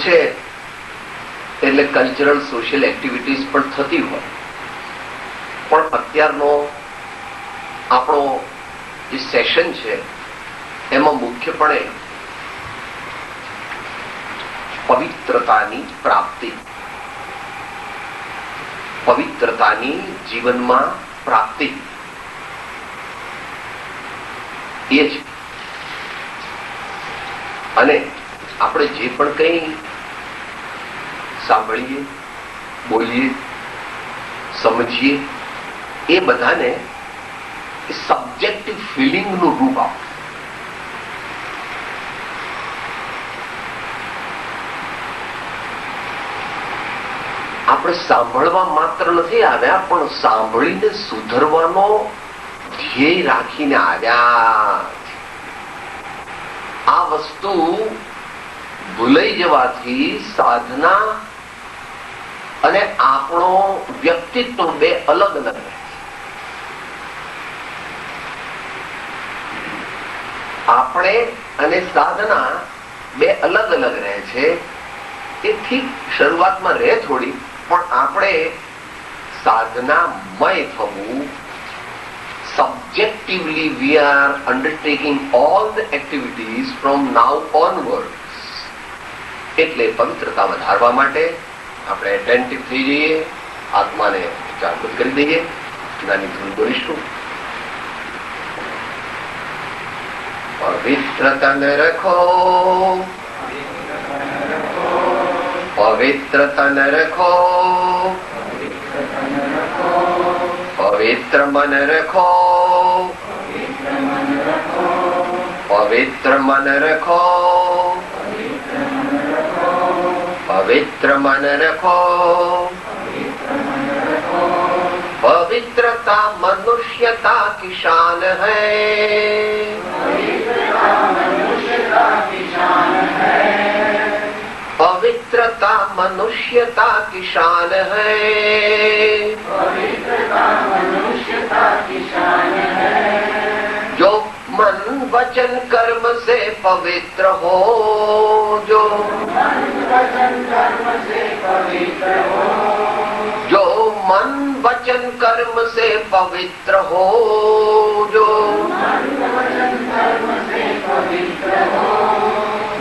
છે એટલે cultural social activities પણ થતી હોય, પણ અત્યારનો આપણો જે સેશન છે એમાં મુખ્યપણે પવિત્રતાની પ્રાપ્તિ, પવિત્રતાની જીવનમાં પ્રાપ્તિ એ છે. અને આપણે જે પણ કંઈ સાંભળીએ, બોલીએ, સમજીએ એ બધાને સબ્જેક્ટિવ ફિલિંગનું રૂપ આપે. આપણે સાંભળવા માત્ર નથી આવ્યા, પણ સાંભળીને સુધરવાનો ધ્યેય રાખીને આવ્યા. આ વસ્તુ ભૂલાઈ જવાથી સાધના અને આપણો વ્યક્તિત્વ બે અલગ અલગ રહે. આપણે અને સાધના બે અલગ અલગ રહે છે. એ ઠીક શરૂઆતમાં રહે થોડી, પણ આપણે સાધનામય થવું, subjectively we are undertaking all the activities from now onwards. એટલે પવિત્રતા વધારવા માટે આપણે એટેન્ટિવ થઈ જઈએ, આત્માને જાગૃત કરી દઈએ. નાની ધૂન બોલીશું. પવિત્ર તન રખો, પવિત્ર તન રખો, પવિત્ર મન રખો, પવિત્ર મન રખો, પવિત્ર મન રખો. पवित्रता मनुष्यता की शान है, पवित्रता मनुष्यता की शान है, जो मन वचन कर्म से पवित्र हो, जो जो मन वचन कर्म से पवित्र हो, जो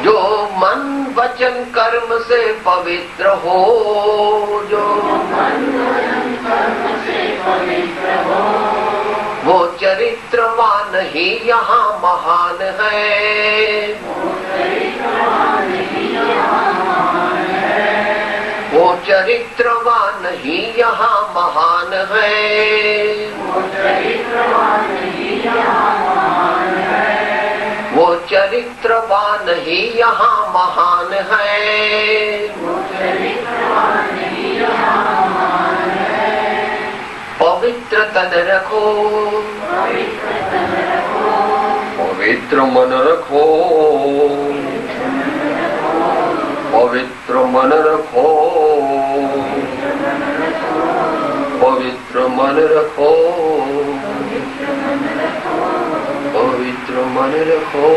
जो मन वचन कर्म से पवित्र हो, जो वो चरित्रवान ही यहाँ महान है, वो चरित्रवान ही यहाँ महान है, वो चरित्रवान ही यहाँ महान है. पवित्र तन रखो, पवित्र मन रखो, पवित्र मन रखो, पवित्र मन रखो, पवित्र मन रखो.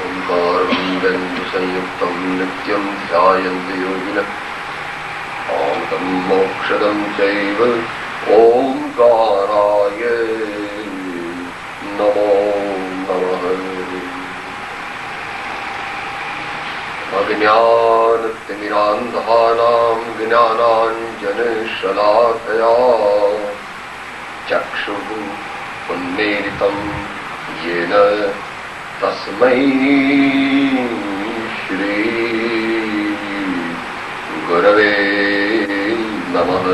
ओंकारं बिंदु संयुक्तं नित्यं ध्यायन्ति योगिनः शान्तं मोक्षदं चैव ओंकाराय नमो नमः. अज्ञानतिमिरान्धानां ज्ञानाञ्जनशलाकया चक्षुः उन्मीलितं येन तस्मै श्री गुरवे नमः.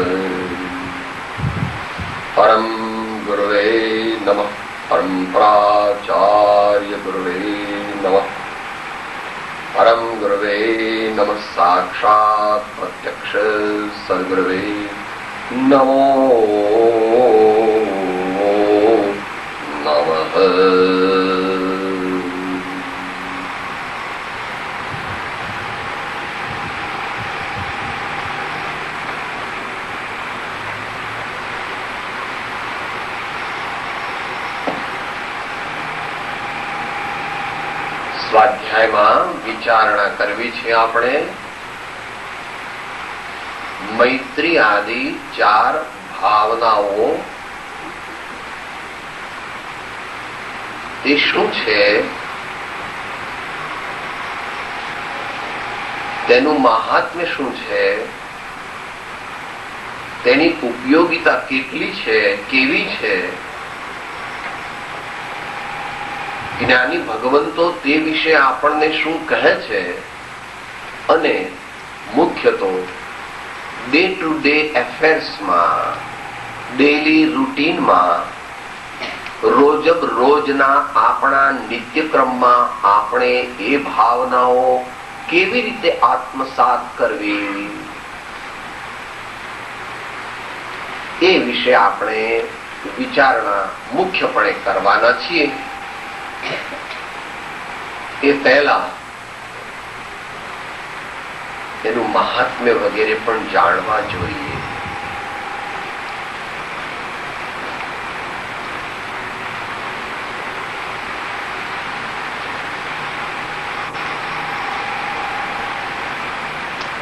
परम गुरवे नमः. परम प्राचार्य गुरवे नमः. परम गुरवे नमः. साक्षात् प्रत्यक्ष सद्गुरवे नमो नमः. સ્વાધ્યાયમાં વિચારણા કરવી છે આપણે મૈત્રી આદિ 4 ભાવનાઓ એ શું છે, તેનું મહાત્મ્ય શું છે, તેની ઉપયોગિતા કેટલી છે, કેવી છે, જ્ઞાની ભગવંતો તે વિશે આપણને શું કહે છે, અને મુખ્ય તો ડે ટુ ડે એફેર્સમાં, ડેલી રૂટીનમાં, રોજના આપણા નિત્યક્રમમાં આપણે એ ભાવનાઓ કેવી રીતે આત્મસાત કરવી, એ વિશે આપણે વિચારણા મુખ્યપણે કરવાના છીએ. એ પહેલા એનું મહાત્મ્ય વગેરે પણ જાણવા જોઈએ.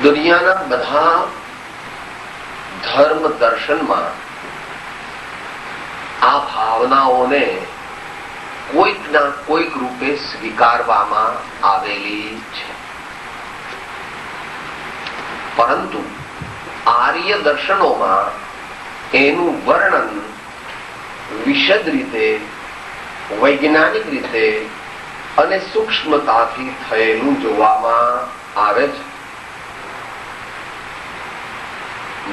દુનિયાના બધા ધર્મ દર્શનમાં આ ભાવનાઓને કોઈકના કોઈક રૂપે સ્વીકારવામાં આવેલી છે. પરંતુ આર્ય દર્શનોમાં એનું વર્ણન વિશદ રીતે, વૈજ્ઞાનિક રીતે અને સૂક્ષ્મતાથી થયેલું જોવામાં આવે છે.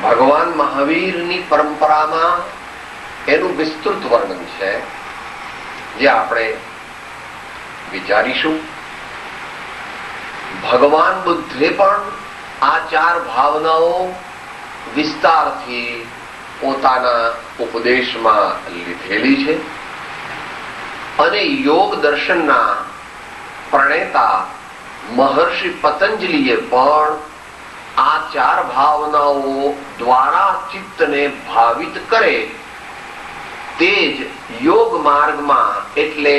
ભગવાન મહાવીરની પરંપરામાં એનું વિસ્તૃત વર્ણન છે, જે આપણે વિચારીશું. ભગવાન બુદ્ધે પણ આ 4 ભાવનાઓ વિસ્તારથી પોતાના ઉપદેશમાં લીધેલી છે, અને યોગ દર્શનના પ્રણેતા મહર્ષિ પતંજલિએ પણ આ 4 ભાવનાઓ દ્વારા ચિત્તને ભાવિત કરે તે જ યોગ માર્ગમાં, એટલે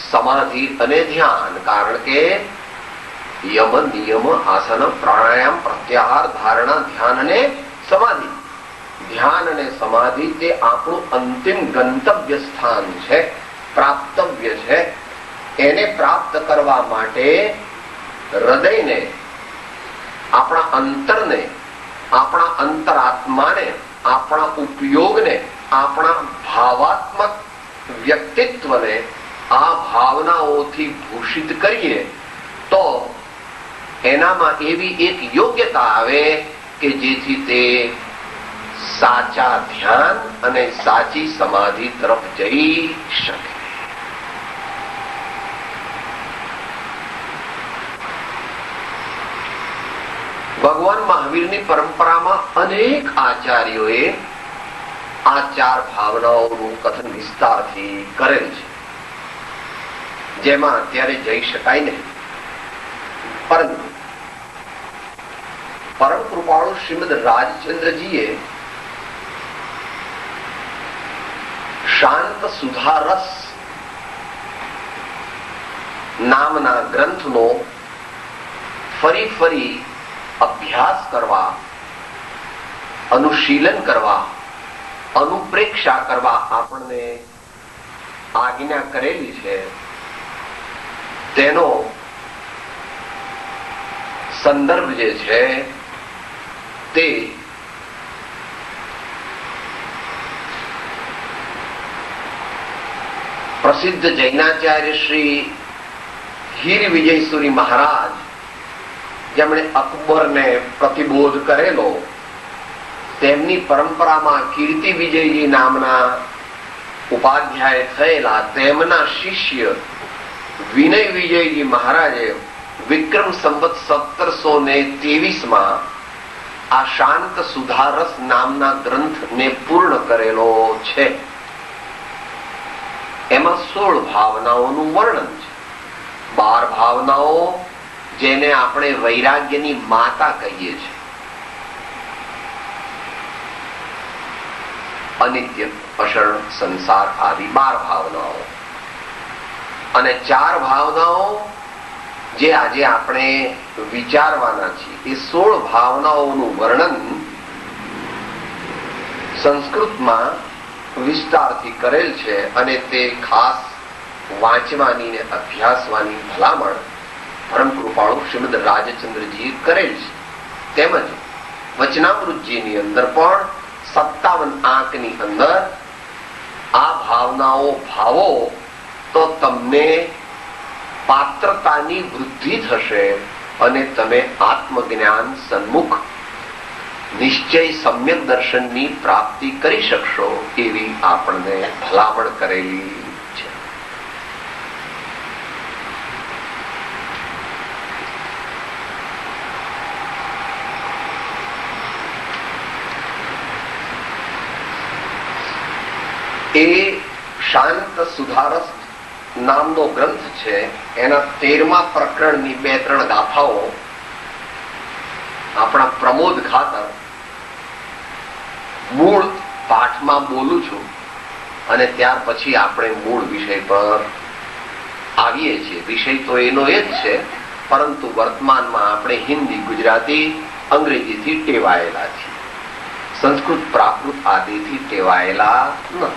સમાધિ અને ધ્યાન. કારણ કે યમ, નિયમ, આસન, પ્રાણાયામ, પ્રત્યાહાર, ધારણા, ધ્યાન અને સમાધિ, ધ્યાન અને સમાધિ તે આપણું અંતિમ ગંતવ્ય સ્થાન છે, પ્રાપ્તવ્ય છે. એને પ્રાપ્ત કરવા માટે હૃદયને, આપણા અંતરને, આપણા અંતરાત્માને, આપણા ઉપયોગને, આપણા ભાવાત્મક વ્યક્તિત્વને આ ભાવનાઓથી ભૂષિત કરીએ તો એનામાં એવી એક યોગ્યતા આવે કે જેથી તે સાચા ધ્યાન અને સાચી સમાધિ તરફ જઈ શકે. ભગવાન મહાવીરની પરંપરામાં અનેક આચાર્યોએ આ 4 ભાવનાઓનું કથન વિસ્તારથી કરેલ છે, જેમાં અત્યારે જઈ શકાય નહીં. પરંતુ પરમ કૃપાળુ શ્રીમદ રાજચંદ્રજીએ શાંત સુધારસ નામના ગ્રંથનો ફરી અભ્યાસ કરવા, અનુશીલન કરવા, અનુપ્રેક્ષા કરવા આપણને આજ્ઞા કરેલી છે. તેનો સંદર્ભ જે છે તે પ્રસિદ્ધ જૈનાચાર્ય શ્રી હીર વિજયસુરી મહારાજ, જેમણે અકબરને પ્રતિબોધ કરેલો, તેમની પરંપરામાં કીર્તિ વિજયજી નામના ઉપાધ્યાય થયેલા તેમના શિષ્ય વિનય વિજયજી મહારાજે વિક્રમ સંવત 1723 આ શાંત સુધારસ નામના ગ્રંથને પૂર્ણ કરેલો છે. એમાં 16 ભાવનાઓનું વર્ણન છે. 12 ભાવનાઓ જેને આપણે વૈરાગ્યની માતા કહીએ છીએ. અનિત્ય, અષણ, સંસાર આદિ 12 ભાવનાઓ, અને 4 ભાવનાઓ જે આજે આપણે વિચારવાના છીએ એ 16 ભાવનાઓનું વર્ણન સંસ્કૃતમાં વિસ્તારથી કરેલ છે અને તે ખાસ વાંચવાની ને અભ્યાસવાની ભલામણ પરમ કૃપાળુ શ્રીમદ રાજચંદ્રજીએ કરેલ છે. તેમજ વચનામૃતજીની અંદર પણ 57 આંકની અંદર આ ભાવનાઓ ભાવો તો તમને પાત્રતાની વૃદ્ધિ થશે અને તમે આત્મજ્ઞાન સન્મુખ નિશ્ચય સમ્યક દર્શનની પ્રાપ્તિ કરી શકશો એવી આપણને ભલામણ કરેલી છે. એ શાંત સુધારસ નામનો ગ્રંથ છે. એના 13મા પ્રકરણની 2-3 ગાથાઓ આપણા પ્રમોદ ખાતર મૂળ પાઠમાં બોલું છું અને ત્યાર પછી આપણે મૂળ વિષય પર આવીએ છીએ. વિષય તો એનો એ જ છે, પરંતુ વર્તમાનમાં આપણે હિન્દી, ગુજરાતી, અંગ્રેજીથી ટેવાયેલા છીએ. સંસ્કૃત, પ્રાકૃત આદિથી ટેવાયેલા નથી.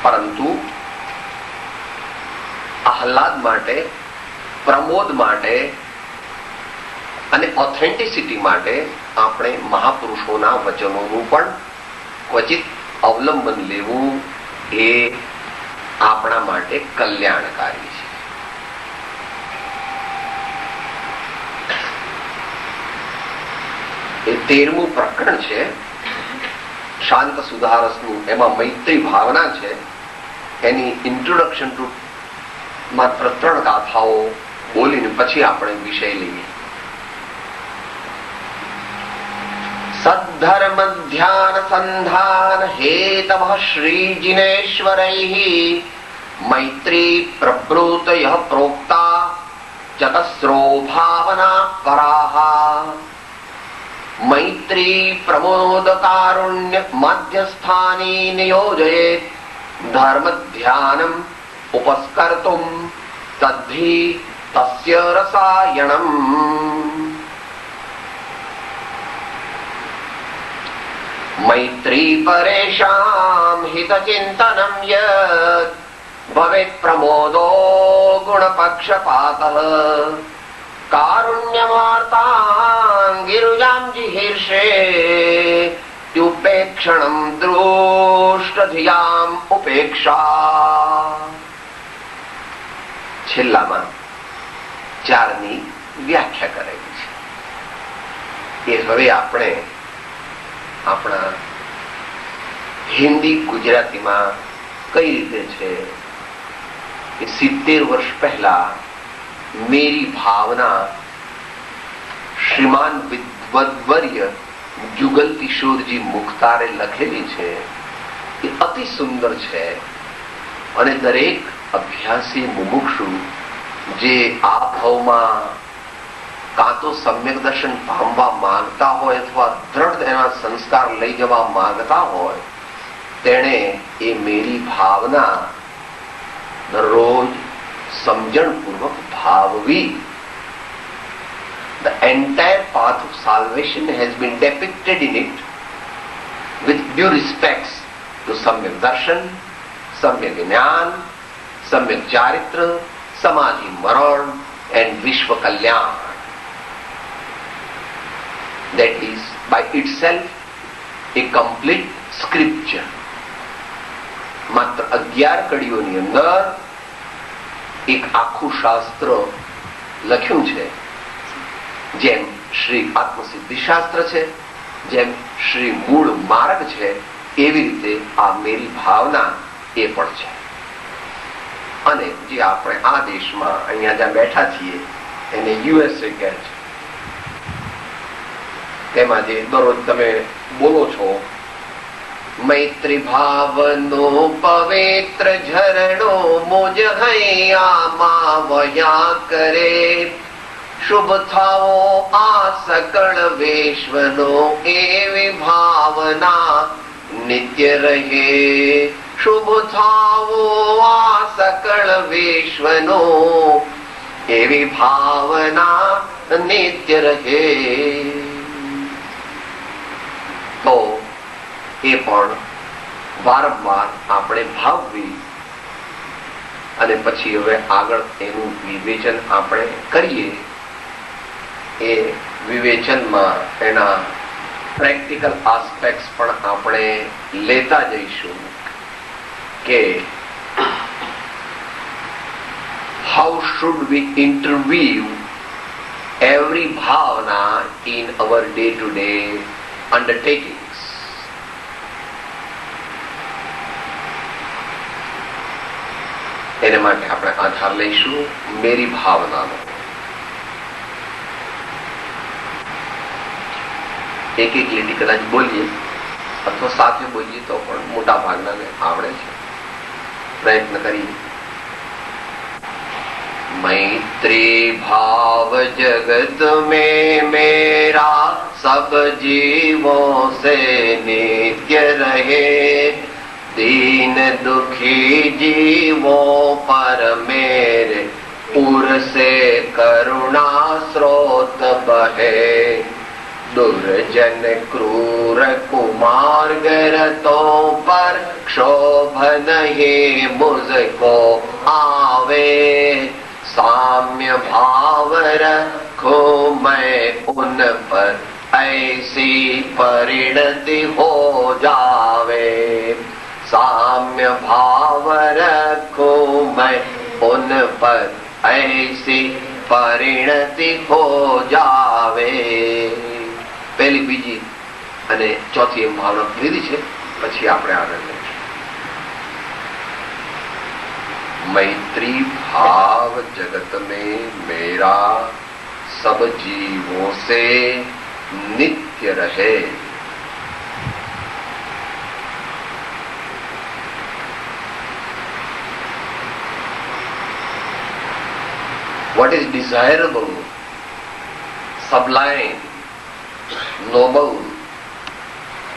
પરંતુ આહલાદ માટે, પ્રમોદ માટે અને ઓથેન્ટિસિટી માટે આપણે મહાપુરુષોના વચનોનું પણ ક્વચિત અવલંબન લેવું એ આપણા માટે કલ્યાણકારી છે. એ 13મું પ્રકરણ છે શાંત સુધારસનું. એમાં મૈત્રી ભાવના છે. એની ઇન્ટ્રોડક્શન ટુ માત્ર 3 ગાથાઓ બોલીને પછી આપણે વિષય લઈએ. સદ્ધર્મ ધ્યાન સંધાન હેતવ શ્રી જિનેશ્વરૈઃ મૈત્રી પ્રબ્રૂતયઃ પ્રોક્તા ચતસ્રો ભાવના પરાઃ મૈત્રી પ્રમોદ કારુણ્ય મધ્યસ્થાની નિયોજયેત ધર્મ ધ્યાનમ ઉપસ્કર્તુમ તદ્ધિ તસ્ય રસાયણમ. મૈત્રી પરેષામ હિત ચિંતનમ યત ભવેત પ્રમોદો ગુણ પક્ષપાતઃ કારુણ્યમાર્તાંગિરુજામ જિહીર્ષે ઉપેક્ષણમ દૃષ્ટધિયામ ઉપેક્ષા. છેલ્લામાં 4ની વ્યાખ્યા કરેલી છે. એ હવે આપણે આપણા હિન્દી, ગુજરાતીમાં કઈ રીતે છે કે 70 વર્ષ પહેલા મેરી ભાવના શ્રીમાન વિદ્વદ્વર્ય જુગલ કિશોરજી મુખ્તારે લખેલી છે. એ અતિ સુંદર છે અને દરેક અભ્યાસી મુમુક્ષુ જે આ ભાવમાં કાં તો સમ્યક દર્શન પામવા માંગતા હોય અથવા દ્રઢ એના સંસ્કાર લઈ જવા માંગતા હોય તેણે એ મેરી ભાવના દરરોજ સમજણપૂર્વક ભાવવી. The entire path of salvation has been depicted in it with due respects to Samyak Darshan, Samyak Jnana, Samyak Charitra, Samadhi Maran and Vishwa Kalyan. That is by itself a complete scripture. માત્ર 11 કડીઓની અંદર એક આખું શાસ્ત્ર લખ્યું છે. જેમ શ્રી આત્મસિદ્ધિ શાસ્ત્ર છે, જેમ શ્રી મૂળ માર્ગ છે, એવી રીતે આ મેરી ભાવના એ પણ છે. અને જે આપણે આ દેશમાં અહીંયા જ્યાં બેઠા છીએ એને USA કહે છે. તેમાં જે દરરોજ તમે બોલો છો, મૈત્રી ભાવનો પવિત્ર ઝરણો મુજ હૈયામાં વહ્યા કરે, શુભ થાવો આ સકળ વિશ્વનો એવી ભાવના નિત્ય રહે. શુભ થાવો આ સકળ વિશ્વનો, એવી ભાવના નિત્ય રહે. તો એ પણ વારંવાર આપણે ભાવવી અને પછી હવે આગળ એનું વિવેચન આપણે કરીએ. એ વિવેચનમાં એના પ્રેક્ટિકલ આસ્પેક્ટ પણ આપણે લેતા જઈશું કે how should we interview every bhavana in our day-to-day undertakings. એને માટે આપણે આધાર લઈશું મેરી ભાવનાનો. એક એક લીટી કદાચ બોલીએ અથવા સાથે બોલીએ તો પણ મોટા ભાગનાને આવડે છે. પ્રયત્ન કરીએ. मैत्री भाव जगत में मेरा सब जीवों से नित्य रहे, दीन दुखी जीवों पर मेरे पुर से करुणा स्रोत बहे, दुर्जन क्रूर कुमार्ग रतों पर क्षोभ नहीं मुझको आवे, साम्य भाव रखो मैं उन पर ऐसी परिणति हो जावे, साम्य भाव रखो मैं उन पर ऐसी परिणति हो जावे. પહેલી બીજી અને ચોથી એમ ભાવના લીધી છે. પછી આપણે આગળ લઈશું. मैत्री भाव जगत में मेरा सब जीवों से नित्य रहे. What is desirable, sublime, noble,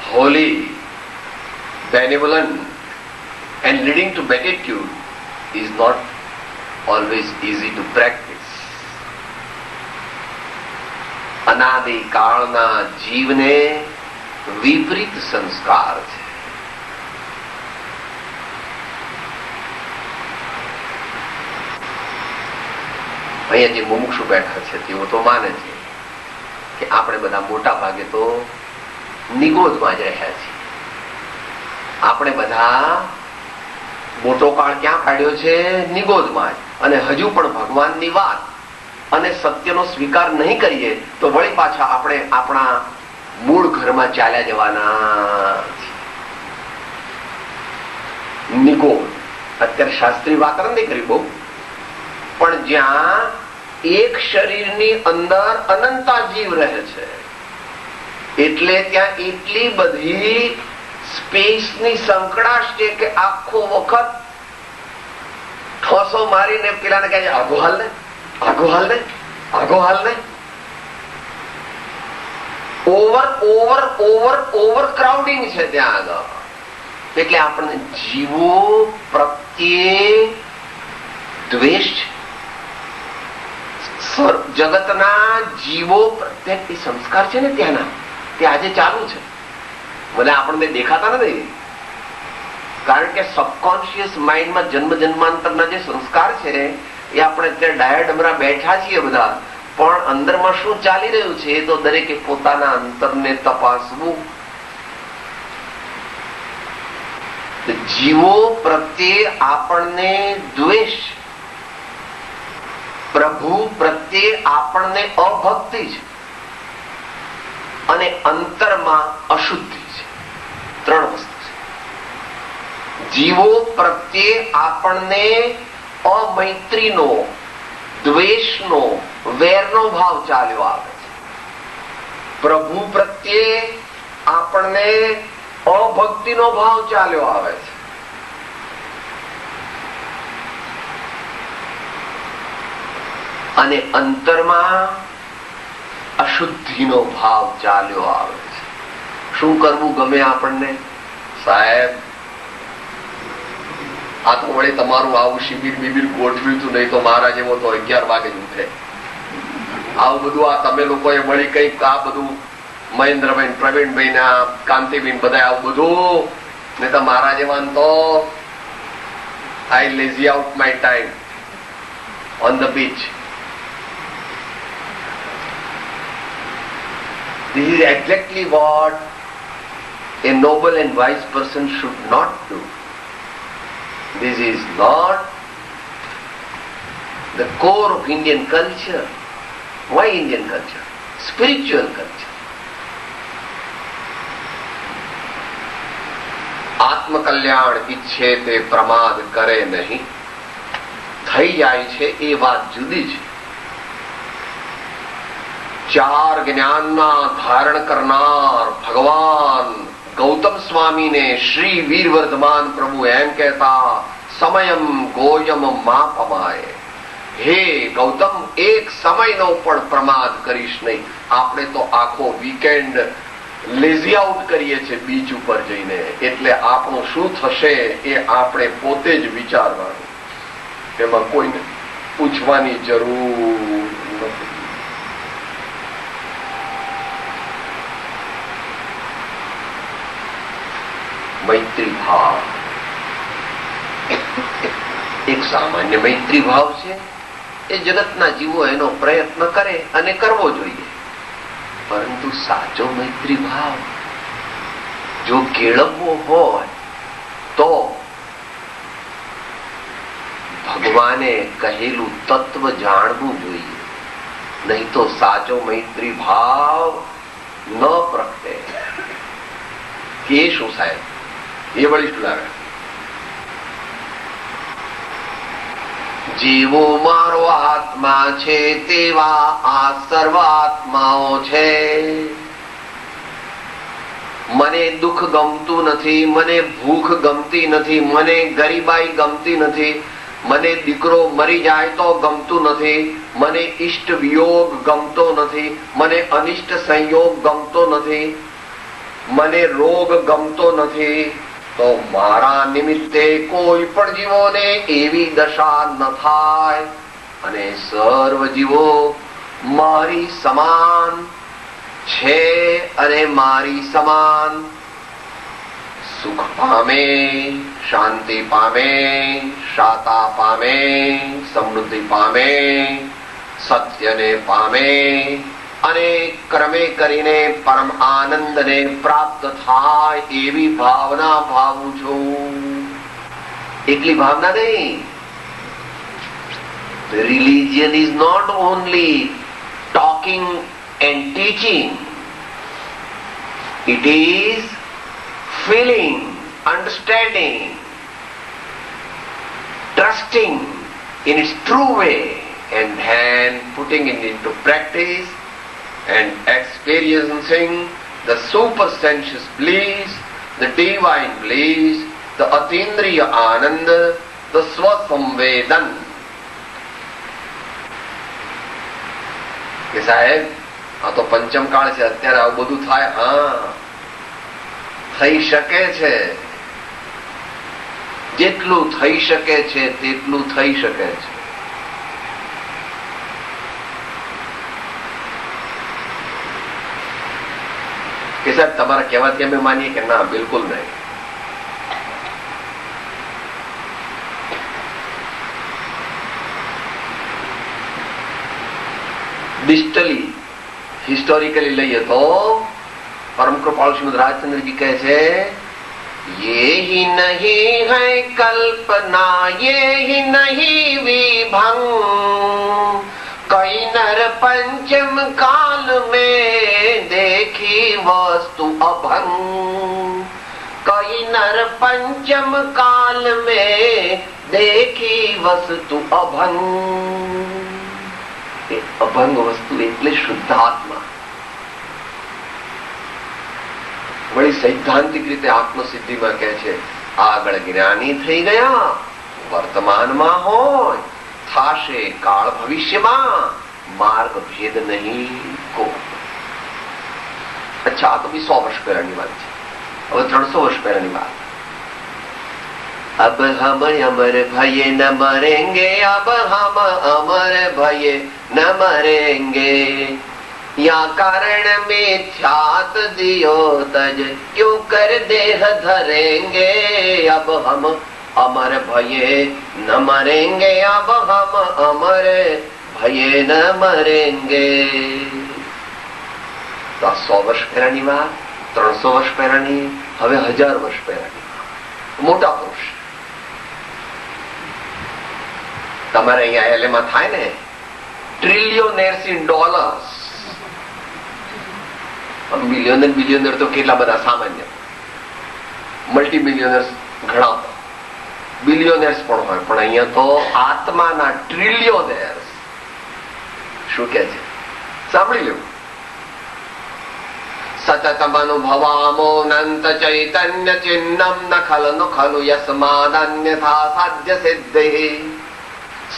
holy, benevolent and leading to beatitude is not always easy to practice. અનાદિ કાળના જીવને વિપરીત સંસ્કાર છે. અહીંયા જે મુમુક્ષુ બેઠા છે તેઓ તો માને છે કે આપણે બધા મોટા ભાગે તો નિગોદમાં જ રહ્યા છીએ. આપણે બધા મોટો કાળ ક્યાં કાઢ્યો છે? નિગોદમાં જ. અને હજુ પણ ભગવાનની વાત અને સત્યનો સ્વીકાર નહીં કરીએ તો વળી પાછા આપણે આપણા મૂળ ઘરમાં ચાલ્યા જવાના. નિગોદ અત્યારે શાસ્ત્રી વાતાવરણ નહીં કરી બહુ, પણ જ્યાં એક શરીરની અંદર અનંતા જીવ રહે છે એટલે ત્યાં એટલી બધી સ્પેસની સંકળાશ છે કે આખો વખત ઠોસો મારીને પેલાને કહે આગો હાલ ને, આગો હાલ ને, આગો હાલ ને. Over over over over crowding છે ત્યાં આગળ. એટલે આપણને જીવો પ્રત્યે દ્વેષ છે. જગતના જીવો પ્રત્યે સંસ્કાર છે ને ત્યાંના, તે આજે ચાલુ છે. ભલે આપણને દેખાતા નથી, કારણ કે સબકોન્શિયસ માઇન્ડમાં જન્મ જન્માંતરના જે સંસ્કાર છે એ આપણે અત્યારે ડાયા ડમરા બેઠા છીએ બધા, પણ અંદરમાં શું ચાલી રહ્યું છે એ તો દરેકે પોતાના અંતરને તપાસવું. જીવો પ્રત્યે આપણને દ્વેષ, પ્રભુ પ્રત્યે આપણને અભક્તિ છે અને અંતરમાં અશુદ્ધિ છે. ત્રણ વસ્તુ છે. જીવો પ્રત્યે આપણને અમૈત્રીનો, દ્વેષનો, વેરનો ભાવ ચાલ્યો આવે છે. પ્રભુ પ્રત્યે આપણને અભક્તિનો ભાવ ચાલ્યો આવે છે. અને અંતરમાં અશુદ્ધિનો ભાવ ચાલ્યો આવે છે. શું કરવું ગમે આપણને? સાહેબ આ તો વળી તમારું આવું શિબિર બિબિર ગોઠવ્યું હતું, નહીં તો મારા જેવો તો 11 વાગે જ ઉઠે. આવું બધું આ તમે લોકોએ વળી કઈક આ બધું મહેન્દ્રભાઈ, પ્રવીણભાઈ ને કાંતિબેન બધા આવું બધું, ને તો મારા જેવા તો I lazy out my time on the beach. This is exactly what a noble and wise person should not do. This is not the core of Indian culture. Why Indian culture? Spiritual culture. આત્મકલ્યાણ ઈચ્છે તે પ્રમાદ કરે નહીં, થઈ જાય છે એ વાત જુદી છે. 4 જ્ઞાનના ધારણ કરનાર ભગવાન ગૌતમ સ્વામીને શ્રી વીરવર્ધમાન પ્રભુ એમ કહેતા, સમયમ ગોયમ માપમાય. હે ગૌતમ, એક સમયનો પણ પ્રમાદ કરીશ નહીં. આપણે તો આખો વીકેન્ડ લેઝી આઉટ કરીએ છીએ બીચ ઉપર જઈને, એટલે આપણું શું થશે એ આપણે પોતે જ વિચારવાનું, એમાં કોઈને પૂછવાની જરૂર નથી. મૈત્રી ભાવ એક સામાન્ય મૈત્રી ભાવ છે. એ જગતના જીવો એનો પ્રયત્ન કરે અને કરવો જોઈએ, પરંતુ સાચો મૈત્રી ભાવ જો કેળવવો હોય તો ભગવાને કહેલું તત્વ જાણવું જોઈએ, નહીં તો સાચો મૈત્રી ભાવ ન પ્રગટે. કે શું સાહેબ, એ વળી શું લાગે? જેવો મારો આત્મા છે તેવા આ સર્વ આત્માઓ છે. મને દુઃખ ગમતું નથી, મને ભૂખ ગમતી નથી, મને ગરીબાઈ ગમતી નથી, મને દીકરો મરી જાય તો ગમતું નથી, મને ઈષ્ટ વિયોગ ગમતો નથી, મને અનિષ્ટ સંયોગ ગમતો નથી, મને રોગ ગમતો નથી, તો મારા નિમિત્તે કોઈ પણ જીવોને એવી દશા ન થાય. અને સર્વ જીવો મારી સમાન છે અને મારી સમાન સુખ પામે, શાંતિ પામે, શાતા પામે, સમૃદ્ધિ પામે, સત્યને પામે અને ક્રમે કરીને પરમ આનંદને પ્રાપ્ત થાય એવી ભાવના ભાવું છું. એકલી ભાવના નહીં. Religion is not only talking and teaching. It is feeling, understanding, trusting in its true way, and then putting it into practice and experiencing the supersensuous bliss, the divine bliss, the atindriya ananda, the swasamvedan. કે સાહેબ આ તો પંચમ કાળ છે, અત્યારે આવું બધું થાય? હા, થઈ શકે છે. જેટલું થઈ શકે છે તેટલું થઈ શકે છે. કે સાહેબ તમારા કહેવાથી અમે માનીએ કે ના, બિલકુલ નહીં. ડિસ્ટલી હિસ્ટોરિકલી લઈએ તો પરમ કૃપાળુ શ્રીમદ રાજચંદ્રજી કહે છે, ये ही नहीं है कल्पना, ये ही नहीं विभंग, कई नर पंचम काल में देखी वस्तु अभंग, कई नर पंचम काल में देखी वस्तु अभंग. અભંગ વસ્તુ એટલે શુદ્ધાત્મા. વળી સૈદ્ધાંતિક રીતે આત્મસિદ્ધિમાં કહે છે, આગળ જ્ઞાની થઈ ગયા, વર્તમાનમાં હોય, થાશે કાળ ભવિષ્યમાં, માર્ગ ભેદ નહીં કો. અચ્છા, આ તો બી 100 વર્ષ પહેલાની વાત છે. હવે 300 વર્ષ પહેલાની વાત. अब हम अमर भये न मरेंगे, अब हम अमर भये न मरेंगे। या कारण मिथ्यात दियो तज, क्यों कर देह धरेंगे। अब हम अमर भये न मरेंगे, अब हम अमर भये न मरेंगे। તો આ 100 વર્ષ પહેલાની વાત, 300 વર્ષ પહેલાની, હવે 1000 વર્ષ પહેલાની મોટા પુરુષ. તમારે અહીંયા એલએમાં થાય ને ટ્રિલિયોનેર્સ ઇન ડોલર્સ. મિલિયોનર બિલિયોનર તો કેટલા બધા સામાન્ય, મલ્ટી મિલિયોનર્સ ઘણા, બિલિયોનર્સ પણ હોય, પણ અહીંયા તો આત્માના ટ્રિલિયોનેર્સ. શું કે છે સાંભળી લો. સતતમનુભવામોનંત ચૈતન્ય ચિહ્નમ ન ખલુ ખલુ યસ્માદન્યથા સાધ્ય સિદ્ધિ.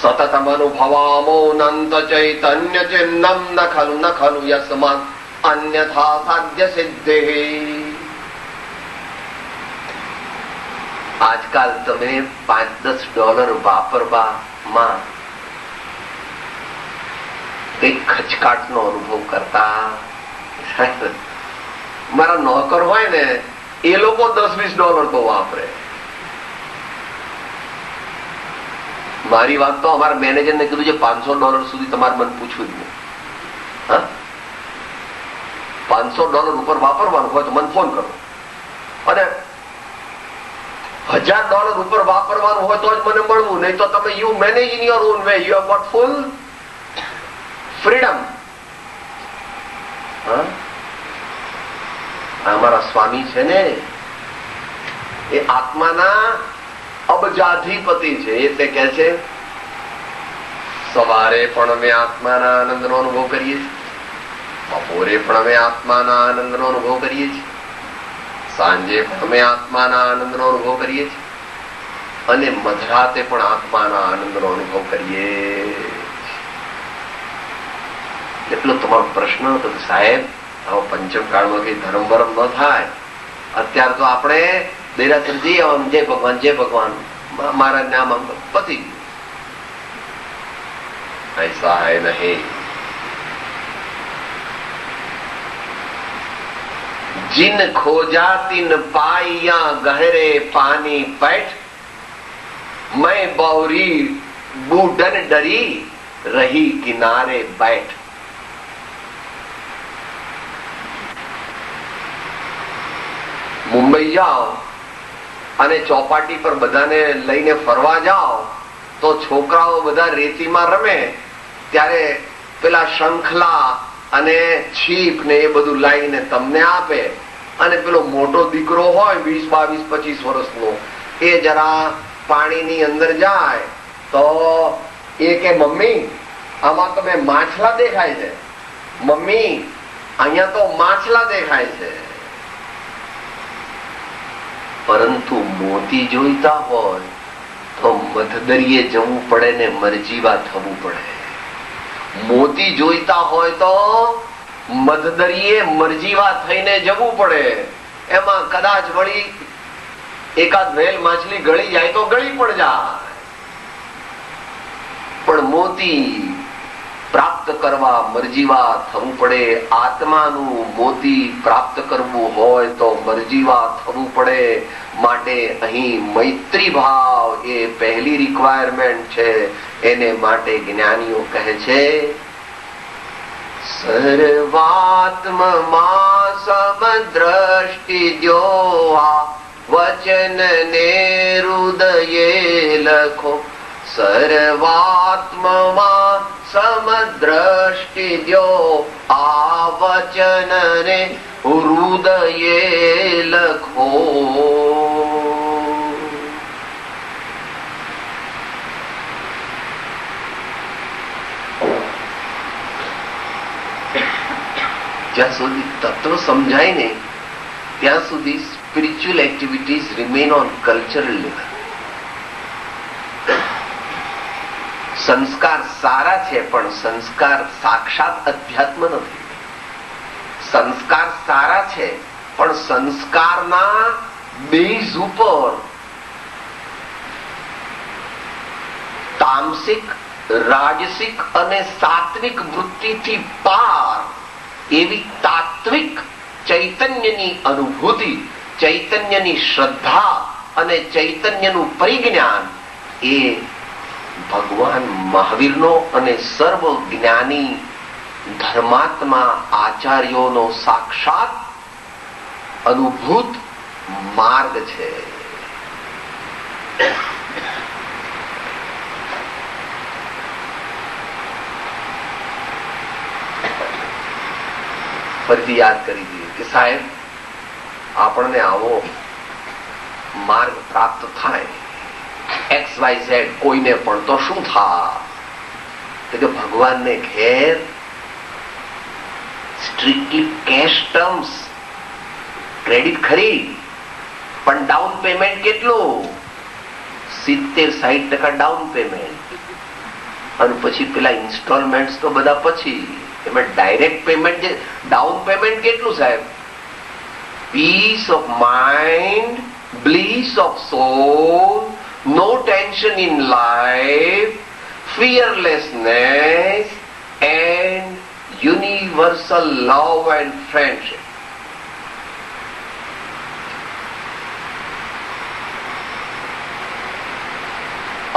સતતમનુભવામોનંત ચૈતન્ય ચિહ્નમ ન ખલુ યસ્માદ અન્યથા સાધ્ય સિદ્ધિ. આજકાલ તમે $5-10 વાપરવામાં કઈક ખચકાટનો અનુભવ કરતા. મારા નોકર હોય ને એ લોકો $10-20 તો વાપરે. મારી વાત તો અમારા મેનેજરને કીધું છે $500 સુધી તમારે મને પૂછવું જ નહીં. $500 ઉપર વાપરવાનું હોય તો મને ફોન કરો, અને $1000 ઉપર વાપરવાનું હોય તો જ મને મળવું, નહીં તો તમે you manage in your own way. You have got full freedom. અમારા સ્વામી છે ને એ આત્માના અબજાધિપતિ છે. એ તે કહે છે સવારે પણ અમે આત્માના આનંદનો અનુભવ કરીએ છીએ, બપોરે પણ અમે આત્માના આનંદનો અનુભવ કરીએ છીએ, સાંજે પણ અમે આત્માના આનંદનો અનુભવ કરીએ છીએ, અને મધરાતે પણ આત્માના આનંદનો અનુભવ કરીએ. એટલો તમારો પ્રશ્ન હતો સાહેબ હવે પંચમ કાળમાં કઈ ધર્મ વરમ ન થાય. અત્યારે તો આપણે દેરાસર જઈ આવવાનું, જય ભગવાન જય ભગવાન, મારા નામ પતિ ગયું. ऐसा है नहीं. जिन खोजा तिन पाइया गहरे पानी पैठ, मैं बौरी बूढ़न डरी रही किनारे बैठ. મુંબઈ જાઓ અને ચોપાટી પર બધાને લઈને ફરવા જાઓ તો છોકરાઓ બધા રેતીમાં રમે ત્યારે પેલા શંખલા અને છીપ ને એ બધું લાવીને તમને આપે, અને પેલો મોટો દીકરો હોય 20, 22, 25 વર્ષનો એ જરા પાણીની અંદર જાય તો એ કે મમ્મી આમાં તમે માછલા દેખાય છે, મમ્મી અહીંયા તો માછલા દેખાય છે. પરંતુ મોતી જોઈતા હોય તો મધદરિયે જવું પડે ને મરજીવા થવું પડે. મોતી જોઈતા હોય તો મધદરિયે મરજીવા થઈને જવું પડે. એમાં કદાચ વળી એકાદ વેલ માછલી ગળી જાય તો ગળી પણ જાય, પણ મોતી પ્રાપ્ત કરવા મરજીવા થવું પડે. આત્માનું મોતી પ્રાપ્ત કરવું હોય તો મરજીવા થવું પડે. માટે અહીં મૈત્રી ભાવ એ પહેલી રિક્વાયરમેન્ટ છે. એને માટે જ્ઞાનીઓ કહે છે સર્વાત્મા સમદ્રષ્ટિ દ્યોહા વચન ને હૃદયે લખો. સર્વાત્મા સમદ્રષ્ટિ દ્યો આ વચન ને હૃદયે લખો. જ્યાં સુધી તત્વ સમજાય ને ત્યાં સુધી spiritual activities remain on cultural level. સંસ્કાર સારા છે પણ સંસ્કાર સાક્ષાત અધ્યાત્મ નથી. સંસ્કાર સારા છે પણ સંસ્કારના બેઝ ઉપર તામસિક, રાજસિક અને સાત્વિક વૃત્તિથી પાર એવી તાત્વિક ચૈતન્યની અનુભૂતિ, ચૈતન્યની શ્રદ્ધા અને ચૈતન્યનું પરિજ્ઞાન એ ભગવાન મહાવીરનો અને સર્વ જ્ઞાની ધર્માત્મા આચાર્યોનો સાક્ષાત અનુભૂત માર્ગ છે. ફરીથી યાદ કરી દઈએ કે સાહેબ આપણને આવો માર્ગ પ્રાપ્ત થાય, XYZ કોઈને પણ તો શું થાય? તો કે ભગવાનને ઘેર સ્ટ્રિક્ટલી કેશ ટર્મ્સ, ક્રેડિટ ખરી, પણ ડાઉન પેમેન્ટ કેટલું? 70-60% ડાઉન પેમેન્ટ, અને પછી પેલા ઇન્સ્ટોલમેન્ટ તો બધા પછી. એમાં ડાયરેક્ટ પેમેન્ટ, ડાઉન પેમેન્ટ કેટલું સાહેબ? Peace of mind, bliss of soul, no tension in life, fearlessness and universal love and friendship.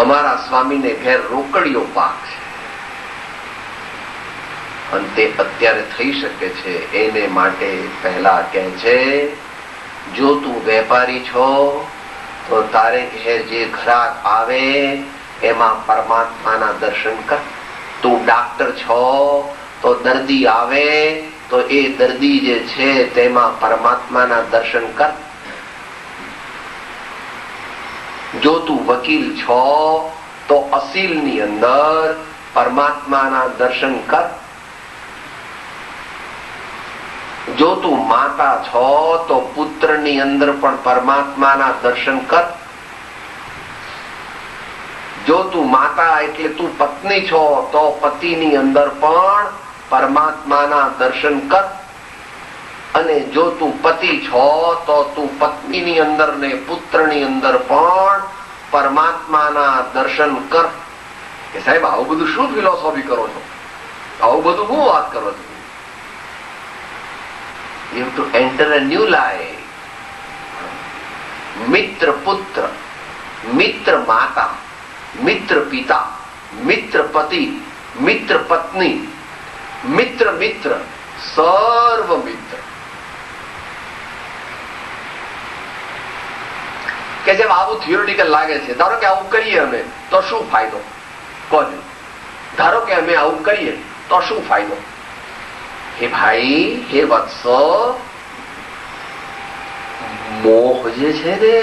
અમારા સ્વામીને ઘેર રોકડીઓ પાક છે, અને તે અત્યારે થઈ શકે છે. એને માટે પહેલા કહે છે, જો તું વેપારી છો તો તારે ઘેર જે ગ્રાહક આવે એમાં પરમાત્માના દર્શન કર. તું ડાક્ટર છો તો દર્દી આવે તો એ દર્દી જે છે તેમાં પરમાત્માના દર્શન કર. જો તું વકીલ છો તો અસીલની અંદર પરમાત્માના દર્શન કર. જો તું માતા છો તો પુત્રની અંદર પણ પરમાત્માના દર્શન કર. જો તું માતા એટલે તું પત્ની છો તો પતિની અંદર પણ પરમાત્માના દર્શન કર. અને જો તું પતિ છો તો તું પત્નીની અંદર ને પુત્રની અંદર પણ પરમાત્માના દર્શન કર. કે સાહેબ આવું બધું શું ફિલોસોફી કરો છો? આવું બધું શું વાત કરો છો? You have to enter a new life. મિત્ર પુત્ર, મિત્ર માતા, મિત્ર પિતા, મિત્ર પતિ, મિત્ર પત્ની, મિત્ર મિત્ર, સર્વ મિત્ર. કે જેમ આવું થિયોરિટિકલ લાગે છે, ધારો કે આવું કરીએ અમે તો શું ફાયદો? કોને? ધારો કે અમે આવું કરીએ તો શું ફાયદો? હે ભાઈ, હે વત્સ, મોહ જે છે ને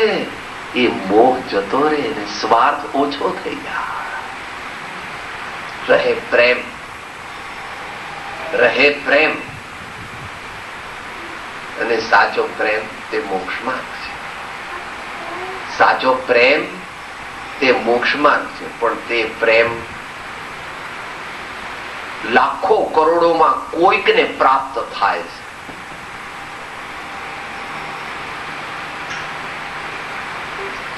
એ મોહ જતો રહે ને સ્વાર્થ ઓછો થઈ જાય. રહે પ્રેમ, રહે પ્રેમ. અને સાચો પ્રેમ તે મોક્ષ માર્ગ છે. સાચો પ્રેમ તે મોક્ષ માર્ગ છે. પણ તે પ્રેમ લાખો કરોડોમાં કોઈકને પ્રાપ્ત થાય છે.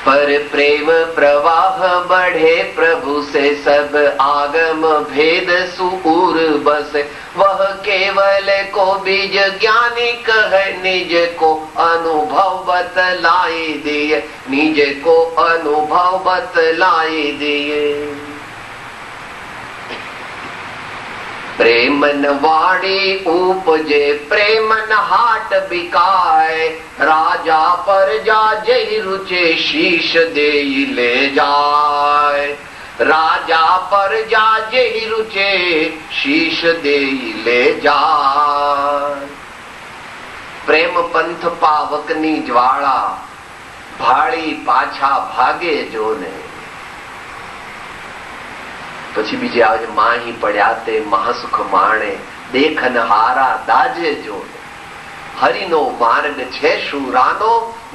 पर प्रेम प्रवाह बढ़े प्रभु से सब आगम भेद सुर बसे वह केवल को बीज ज्ञानी कहे निज को अनुभव बतलाई दिए निज को अनुभव बतलाई दिए प्रेमन वाड़ी उपजे प्रेमन हाट बिकाय राजा पर जा जही रुचे शीश दे ले जाय राजा पर जा जही रुचे शीश दे ले जाय प्रेम पंथ पावकनी ज्वाला भाड़ी पाछा भागे जोने પછી બીજે આવે છે માહી પડ્યા તે મહાસુખ માણે દેખન હારા દાજે જોને હરિનો માર્ગ છે શુરાનો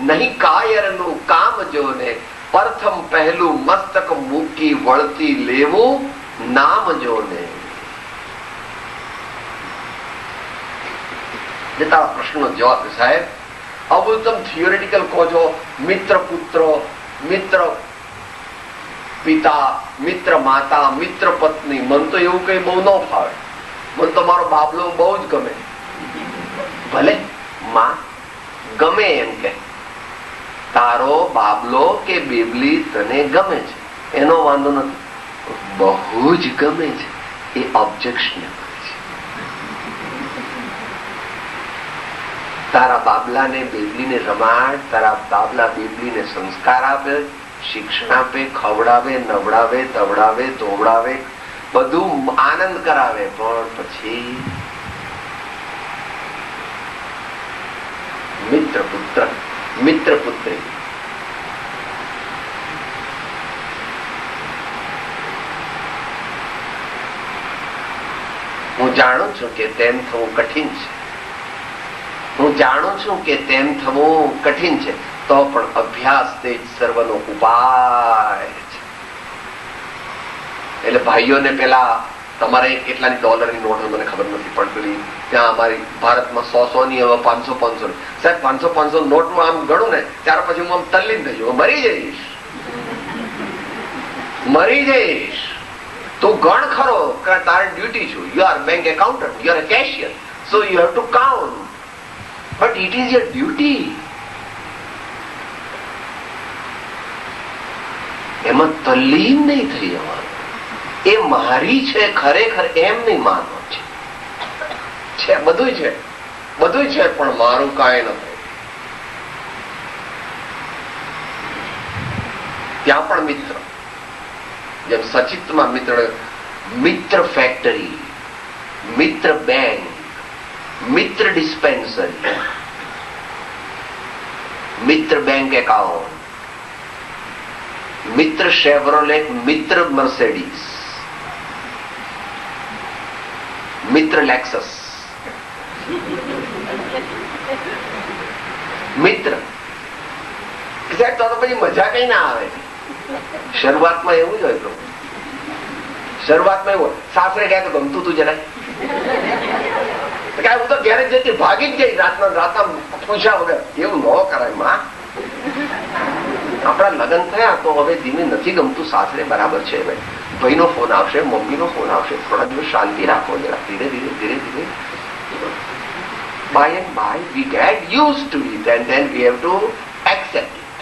નહીં કાયરનું કામ જોને પ્રથમ પહેલું મસ્તક મૂકી વળતી લેવું નામ જોને. તારા પ્રશ્નનો જવાબ સાહેબ આવું તમે થિયોરિટિકલ કહો છો મિત્ર પુત્ર મિત્ર પિતા, મિત્ર માતા, મિત્ર પત્ની. મન તો એવું કઈ બહુ ન ફાવે. મન તો મારો બાબલો બહુ જ ગમે. ભલે માં ગમે એમ કે તારો બાબલો કે બેબલી તને ગમે છે, એનો વાંધો નથી. બહુ જ ગમે છે એ ઓબ્જેક્શન છે. તારા બાબલાને બેબલીને રમાડ, તારા બાબલા બેબલીને સંસ્કાર આપે, શિક્ષણ આપે, ખવડાવે, નવડાવે, તવડાવે, ધોવડાવે, બધું આનંદ કરાવે. પણ પછી મિત્ર પુત્ર, મિત્ર પુત્રી, હું જાણું છું કે તેમ થવું કઠિન છે, હું જાણું છું કે તેમ થવું કઠિન છે, તો પણ અભ્યાસ તે જ સર્વનો ઉપાય છે. એટલે ભાઈઓને પેલા તમારે કેટલાની ડોલરની નોટ મને ખબર નથી પડતી, ત્યાં અમારી ભારતમાં 100 ની, હવે 500 ની. સાહેબ 500 નોટમાં આમ ગણું ને ત્યાર પછી હું આમ તલ્લીન થઈ જાઉં, મરી જઈશ, મરી જઈશ. તું ગણ ખરો, તારી ડ્યુટી છું. You are bank accountant, you are a cashier, so you have to count, but it is your duty. એમાં તલ્લીન નહીં થઈ જવાનું. એ મારી છે ખરેખર એમ નહીં માનવું છે. બધું છે, બધું છે, પણ મારું કાંઈ નથી. ત્યાં પણ મિત્ર, જેમ સચિતમાં મિત્ર, મિત્ર ફેક્ટરી, મિત્ર બેંક, મિત્ર ડિસ્પેન્સરી, મિત્ર બેંક એકાઉન્ટ, મિત્ર શેવરોલેટ, મિત્ર મર્સિડીઝ, મિત્ર લેક્સસ, મિત્ર. સાહેબ તો પછી મજા કઈ ના આવે. શરૂઆતમાં એવું જ હોય પ્રભુ, શરૂઆતમાં એવું હોય. સાસરે ગયા તો ગમતું તું જરાય, હું તો ઘેરે જતી ભાગી જ જઈ રાતના પૂછ્યા વગર. એવું ન કરાય માં. આપણા લગ્ન થયા તો હવે ધીમે નથી ગમતું સાસરે, બરાબર છે ભાઈ. ભાઈનો ફોન આવશે, મમ્મીનો ફોન આવશે, થોડા દિવસ શાંતિ રાખો જરા. ધીરે ધીરે ધીરે ધીરે by and by we get used to it and then we have to accept it.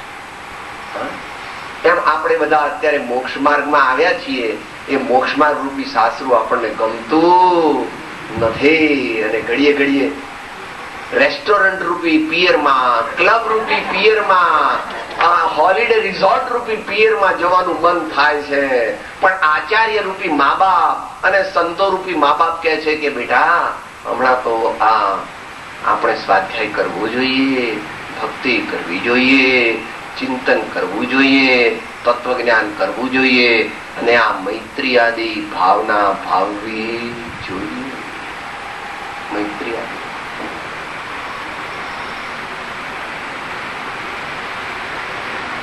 એમ આપણે બધા અત્યારે મોક્ષ માર્ગમાં આવ્યા છીએ. એ મોક્ષ માર્ગ રૂપી સાસરું આપણને ગમતું નથી, અને ઘડીએ ઘડીએ રેસ્ટોરન્ટ રૂપી પિયરમાં, ક્લબ રૂપી પિયરમાં, હોલિડે રિઝોર્ટ રૂપી પિયરમાં જવાનું મન થાય છે. પણ આચાર્ય રૂપી મા બાપ અને સંતો રૂપી મા બાપ કહે છે કે બેટા હમણાં તો આપણે સ્વાધ્યાય કરવો જોઈએ, ભક્તિ કરવી જોઈએ, ચિંતન કરવું જોઈએ, તત્વજ્ઞાન કરવું જોઈએ, અને આ મૈત્રી આદિ ભાવના ભાવવી જોઈએ. મૈત્રી આદિ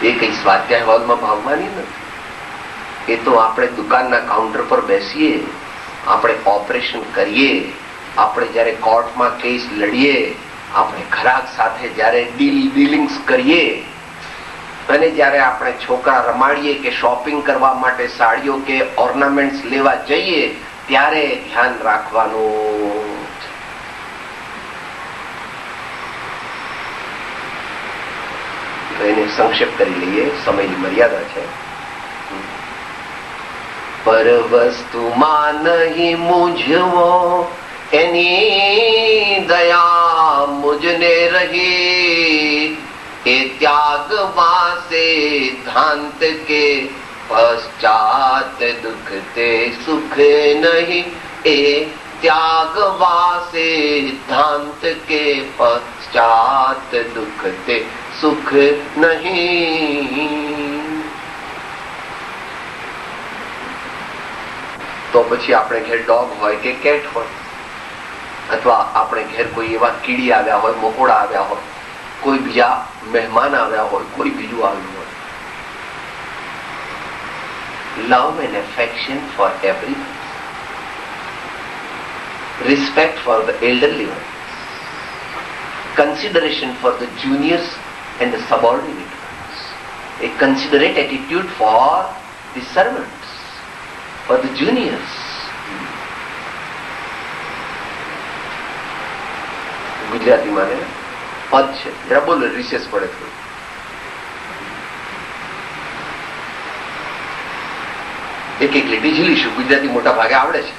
એ કઈ સ્વાધ્યાય હોલમાં ભાવવાની નથી. એ તો આપણે દુકાનના કાઉન્ટર પર બેસીએ, આપણે ઓપરેશન કરીએ, આપણે જયારે કોર્ટમાં કેસ લડીએ, આપણે ગ્રાહક સાથે જયારે ડીલિંગ્સ કરીએ, અને જયારે આપણે છોકરા રમાડીએ કે શોપિંગ કરવા માટે સાડીઓ કે ઓર્નામેન્ટ્સ લેવા જઈએ, ત્યારે ધ્યાન રાખવાનું. એને સંક્ષેપ કરી લઈએ, સમયની મર્યાદા છે. પર વસ્તુમાં નહીં મૂંઝવો, એની દયા મુજને રહી. એ ત્યાગવા સિદ્ધાંત કે પશ્ચાત દુઃખ તે સુખ નહીં. એ ત્યાગવા સિદ્ધાંત કે પશ્ચાત દુઃખ તે સુખ નહીં. તો પછી આપણે ઘેર ડોગ હોય કે કેટ હોય, અથવા આપણે ઘેર કોઈ એવા કીડી આવ્યા હોય, મકોડા આવ્યા હોય, કોઈ બીજા મહેમાન આવ્યા હોય, કોઈ બીજું આવ્યું હોય, love and affection for everyone, respect for the elderly ones, consideration for the juniors and the subordinate ones, a considerate attitude for the servants or the juniors. ગુજરાતીમાં ને પદ છે, જરા બોલો, રિસેસ પડે થોડું. એક એક લીટી ઝીલીશું. ગુજરાતી મોટા ભાગે આવડે છે.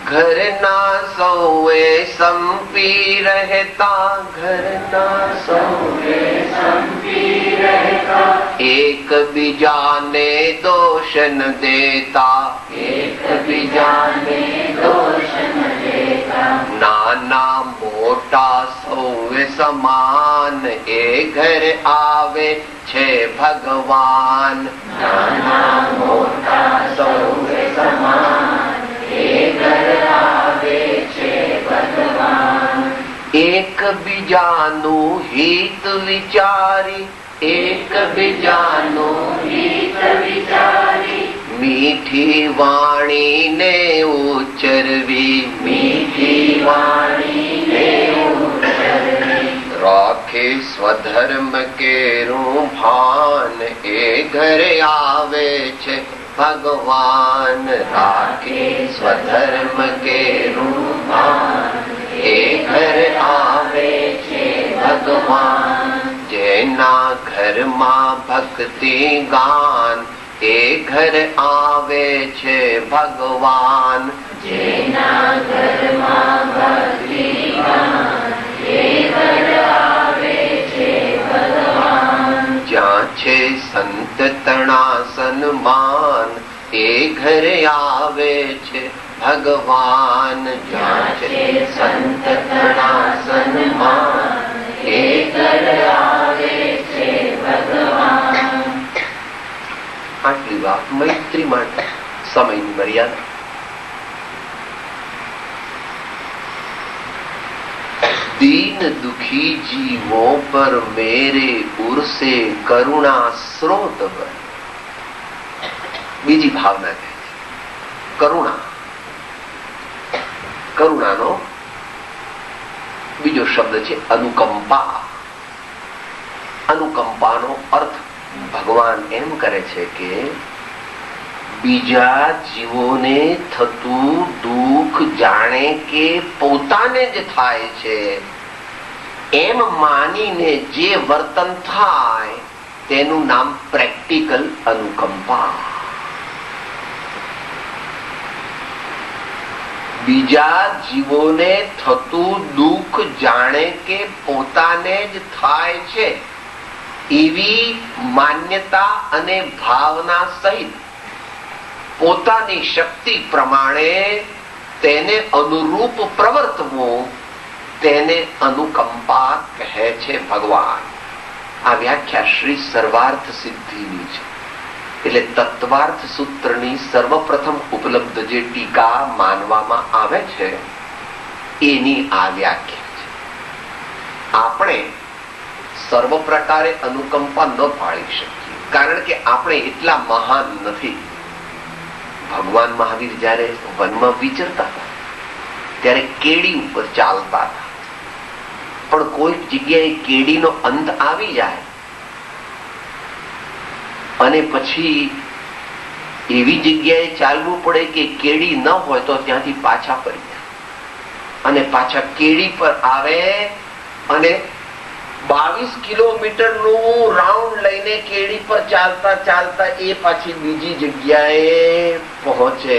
ઘરના સૌએ સંપી રહેતા, ઘરના સૌએ સંપી રહેતા, એક બીજાને દોષ ન દેતા, એક બીજાને દોષ ન દેતા, નાના મોટા સૌએ સમાન, એ ઘર આવે છે ભગવાન. નાના મોટા સૌએ સમાન, એ ઘર આવે છે ભગવાન. એક બીજાનું હિત વિચારી, એક બીજાનું હિત વિચારી, મીઠી વાણીને ઉચ્ચરવી, મીઠી વાણીને ઉચ્ચરવી, રાખે સ્વધર્મ કેરું ભાન, એ ઘરે આવે છે ભગવાન. રાખે સ્વધર્મ કેરું ભાન, એ ઘર આવે છે ભગવાન. જેના ઘરમાં ભક્તિ ગાન, એ ઘર આવે છે ભગવાન. જેના ઘરમાં ભક્તિ ગાન, એ ઘર આવે છે ભગવાન. જ્યાં છે સંત તણા સન્માન, એ ઘર આવે છે ભગવાન. જ્યાં છે સંત તણા સન્માન, એ ઘર આવે છે ભગવાન. આટલી વાત મૈત્રી માટે. સમયની મર્યાદા. दीन दुखी जीवों पर मेरे उर से करुणा स्रोत पर. બીજી ભાવના કહે છે કરુણા. કરુણાનો બીજો શબ્દ છે અનુકંપા. અનુકંપાનો અર્થ ભગવાન એમ કરે છે કે બીજા જીવોને થતું દુઃખ જાણે કે પોતાને જ થાય છે એમ માનીને જે વર્તન થાય તેનું નામ પ્રેક્ટિકલ અનુકંપા. બીજા જીવોને થતું દુઃખ જાણે કે પોતાને જ થાય છે એવી માન્યતા અને ભાવના સહિત પોતાની શક્તિ પ્રમાણે તેને અનુરૂપ પ્રવર્તવું, તેને અનુકંપા કહે છે ભગવાન. આ વ્યાખ્યા શ્રી સર્વાર્થ સિદ્ધિની છે. એટલે તત્વાર્થ સૂત્રની સર્વપ્રથમ ઉપલબ્ધ જે ટીકા માનવામાં આવે છે એની આ વ્યાખ્યા છે. આપણે સર્વ પ્રકારે અનુકંપા ન પાળી શકીએ, કારણ કે આપણે એટલા મહાન નથી. ભગવાન મહાવીર જયારે વનમાં વિચરતા હતા ત્યારે કેડી ઉપર ચાલતા હતા, પણ કોઈક જગ્યાએ કેડીનો અંત આવી જાય અને પછી એવી જગ્યાએ ચાલવું પડે કે કેડી ન હોય તો ત્યાંથી પાછા ફરી જાય અને પાછા કેડી પર આવે અને 22 કિલોમીટરનું રાઉન્ડ લઈને કેડી પર ચાલતા ચાલતા એ પાછી બીજી જગ્યાએ પહોંચે.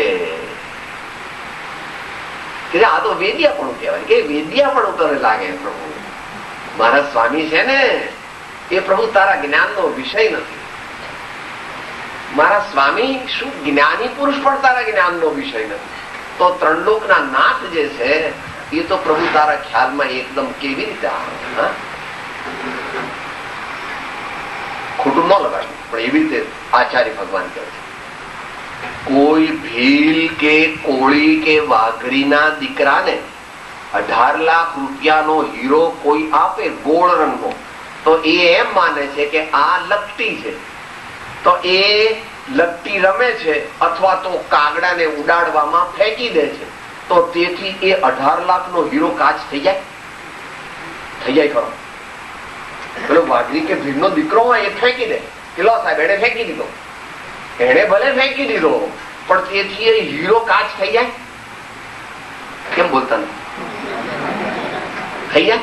આ તો વેદિયાપણું કહેવાય કે વેદિયાપણું તને લાગે. પ્રભુ મારા સ્વામી છે ને એ પ્રભુ તારા જ્ઞાનનો વિષય નથી. મારા સ્વામી શું જ્ઞાની પુરુષ પણ તારા જ્ઞાનનો વિષય નથી. તો ત્રણલોકના નાથ જે છે એ તો પ્રભુ તારા ખ્યાલમાં એકદમ કેવી રીતે આવે. ખોટું ન લગાડ્યું, પણ એવી રીતે આચાર્ય ભગવાન કહે છે કોઈ ભીલ કે કોળી કે વાઘરીના દીકરાને 18 લાખ રૂપિયાનો હીરો કોઈ આપે ગોળ રંગનો, તો એ એમ માને છે કે આ લકટી છે, તો એ લકટી રમે છે અથવા તો કાગડાને ઉડાડવામાં ફેંકી દે છે, તો તેથી એ 18 લાખનો હીરો કાચ થઈ જાય? થઈ જાય ખરો? પેલો વાઘરી કે ભીલનો દીકરો હોય એ ફેંકી દે કે લો સાહેબ એને ફેંકી દીધો, એને ભલે ફેંકી દીધો, પણ તેથી એ હીરો કાચ થઈ જાય? કેમ બોલતા થઈ જાય?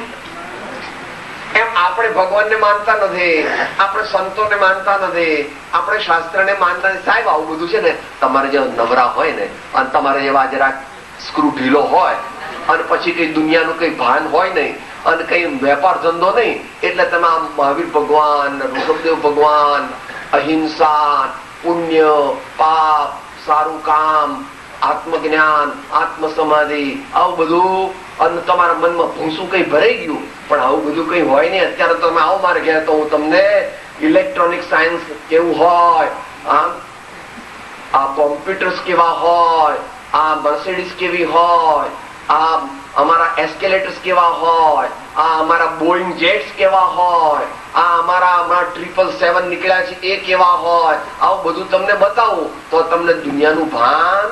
એમ આપણે ભગવાનને માનતા નથી, આપણે સંતોને માનતા નથી, આપણે શાસ્ત્રને માનતા નથી. સાહેબ આવું બધું છે ને, તમારે જેવા નવરા હોય ને અને તમારે જેવા જરાક સ્ક્રૂ ઢીલો હોય અને પછી કઈ દુનિયાનું કઈ ભાન હોય નહીં અને કઈ વેપાર ધંધો નહીં, એટલે તમે આમ મહાવીર ભગવાન, ઋષભદેવ ભગવાન, અહિંસા, પુણ્ય, પાપ, સારું કામ, આત્મજ્ઞાન, આત્મસમાધિ, આવું બધું અને તમારા મનમાં ભૂસું કઈ ભરાઈ ગયું. પણ આવું બધું કઈ હોય નહીં. અત્યારે તમે આવો મારે ઘેર તો હું તમને ઇલેક્ટ્રોનિક સાયન્સ કેવું હોય, આ કોમ્પ્યુટર્સ કેવા હોય, આ મર્સિડીઝ કેવી હોય, આ અમારા એસ્કેલેટર્સ કેવા હોય, આ અમારા બોઈંગ જેટ્સ કેવા હોય, આ અમારા 777 નીકળ્યા છે એ કેવા હોય, આવું બધું તમને બતાવું તો તમને દુનિયાનું ભાન.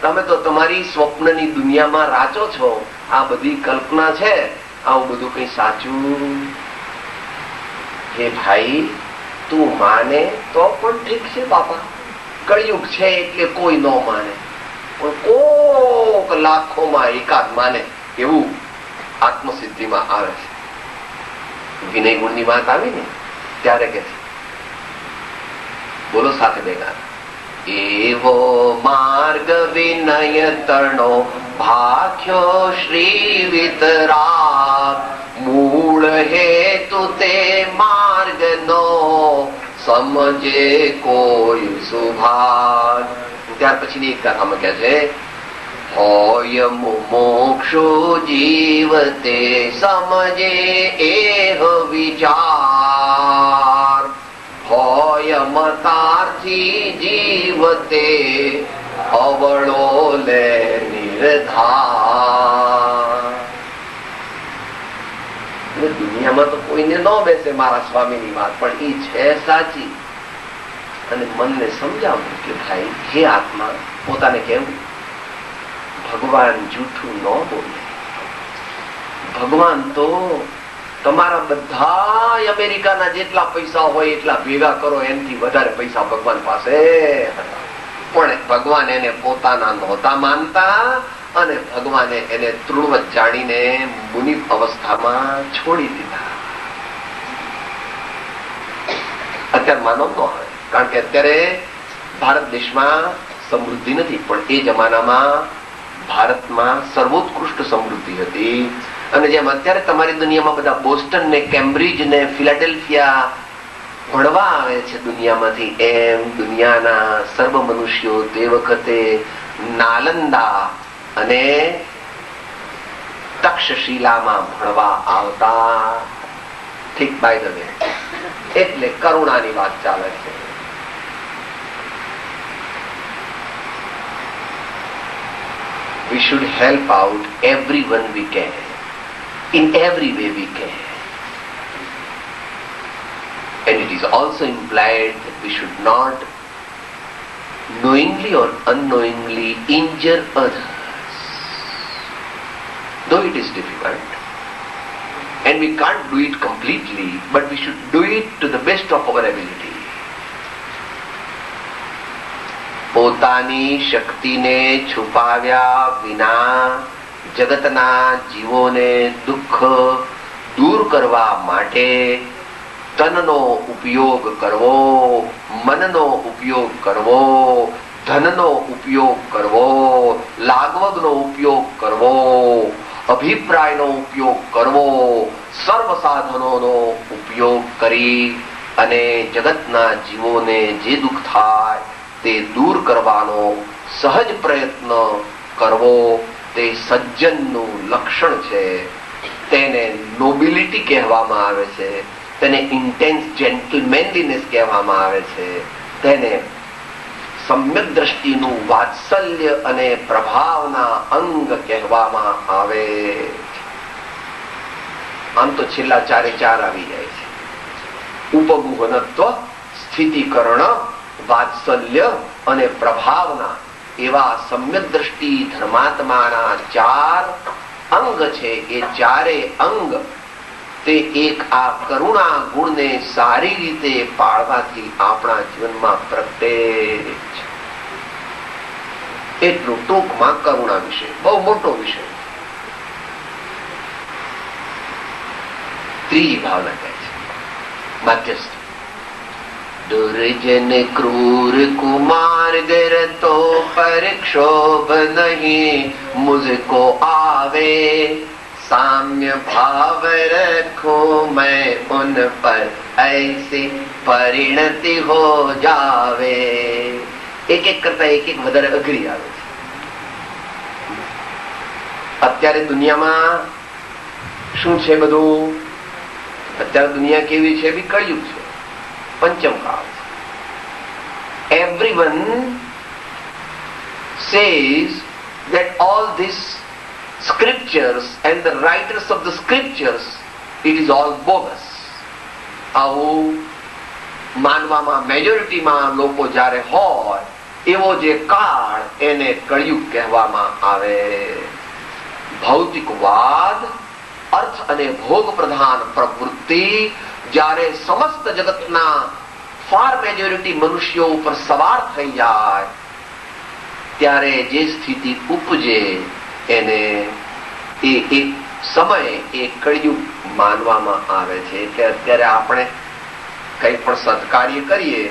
તમે તો તમારી સ્વપ્નની દુનિયામાં રાચો છો. આ બધી કલ્પના છે, આવું બધું કઈ સાચું? હે ભાઈ, તું માને તો પણ ઠીક છે બાપા, કળિયુગ છે એટલે કોઈ ન માને, પણ કોક લાખોમાં એકાદ માને એવું આત્મસિદ્ધિમાં આવે છે. વિનય ગુણની વાત આવી ને ત્યારે કે છે, બોલો સાથે ભેગા, એવો માર્ગ વિનય તણો ભાખ્યો શ્રી વિતરાગ, મૂળ હેતુ તે માર્ગ નો સમજે કોઈ સુભાગ. ત્યાર પછી એક કથામાં કહે છે, હોય મુમુક્ષુ જીવતે સમજે એહ વિચાર, હોય મતાર્થી જીવતે અવળો લે નિર્ધાર. દુનિયામાં તો કોઈને ન બેસે મારા સ્વામીની વાત, પણ એ છે સાચી. અને મનને સમજાવવું કે ભાઈ, હે આત્મા, પોતાને કહેવું ભગવાન જૂઠું ન બોલે. ભગવાન તો તમારા બધા અમેરિકાના જેટલા પૈસા હોય એટલા ભેગા કરો, એનાથી વધારે પૈસા ભગવાન પાસે. પણ ભગવાન એને પોતાના નહોતા માનતા અને ભગવાને એને તૃણવત જાણીને મુનિ અવસ્થામાં છોડી દીધા. અત્યારે માનવ ન હોય, કારણ કે અત્યારે ભારત દેશમાં સમૃદ્ધિ નથી, પણ એ જમાનામાં ભારતમાં સર્વોત્કૃષ્ટ સમૃદ્ધિ હતી. અને જેમ અત્યારે તમારી દુનિયામાં બધા બોસ્ટન ને કેમ્બ્રિજ ને ફિલાડેલ્ફિયા ભણવા આવે છે દુનિયામાંથી, એમ દુનિયાના સર્વ મનુષ્યો તે વખતે નાલંદા અને તક્ષશિલામાં ભણવા આવતા. ઠીક, બાય ધ વે, એટલે કરુણાની વાત ચાલે છે. We should help out everyone we can, in every way we can. And it is also implied that we should not knowingly or unknowingly injure others. Though it is difficult, and we can't do it completely, but we should do it to the best of our ability. પોતાની શક્તિને છુપાવ્યા વિના જગતના જીવોને દુઃખ દૂર કરવા માટે તનનો ઉપયોગ કરવો, મનનો ઉપયોગ કરવો, ધનનો ઉપયોગ કરવો, લાગવગનો ઉપયોગ કરવો, અભિપ્રાયનો ઉપયોગ કરવો, સર્વ સાધનોનો ઉપયોગ કરી અને જગતના જીવોને જે દુઃખ થાય તે દૂર કરવાનો સહજ પ્રયત્ન કરવો, તે સજ્જનનું લક્ષણ છે. તેને નોબિલિટી કહેવામાં આવે છે, તેને ઇન્ટેન્સ જેન્ટલમેનલીનેસ કહેવામાં આવે છે, તેને સમ્યક દ્રષ્ટિનું વાત્સલ્ય અને પ્રભાવના અંગ કહેવામાં આવે. આમ તો છેલ્લા ચારે ચાર આવી જાય છે: ઉપગુહનત્વ, સ્થિતિકરણ, વાત્સલ્ય અને પ્રભાવના. એવા સમ્યક દ્રષ્ટિ ધર્માત્માના ચાર અંગ છે. એ ચારે અંગ તે એક આ કરુણા ગુણને સારી રીતે પાળવાથી આપણા જીવનમાં પ્રગટે છે. એટલું ટૂંકમાં કરુણા વિશે, બહુ મોટો વિષય. ત્રીજી ભાવના કહે છે માધ્યસ્થ. दुर्जन क्रूर कुमार गर तो पर क्षोभ नहीं मुझको आवे साम्य भाव रखूं मैं उन पर ऐसी परिणति हो जावे. એક એક કરતા એક વધારે અઘરી આવે છે. અત્યારે દુનિયામાં શું છે બધું? અત્યારે દુનિયા કેવી છે? કળિયુગ છે, પંચમ કાળ. Everyone says that all these scriptures and the writers of the scriptures, it is all bogus. આવું માનવામાં મેજોરિટીમાં લોકો જ્યારે હોય એવો જે કાળ એને કળિયુગ કહેવામાં આવે. ભૌતિકવાદ, અર્થ અને ભોગ પ્રધાન પ્રવૃત્તિ જ્યારે સમસ્ત જગતના ફાર મેજોરિટી મનુષ્યો ઉપર સવાર થઈ જાય ત્યારે જે સ્થિતિ ઉપજે એને એ એક સમય એ કળિયુગ માનવામાં આવે છે. એટલે અત્યારે આપણે કંઈ પણ સત્કાર્ય કરીએ,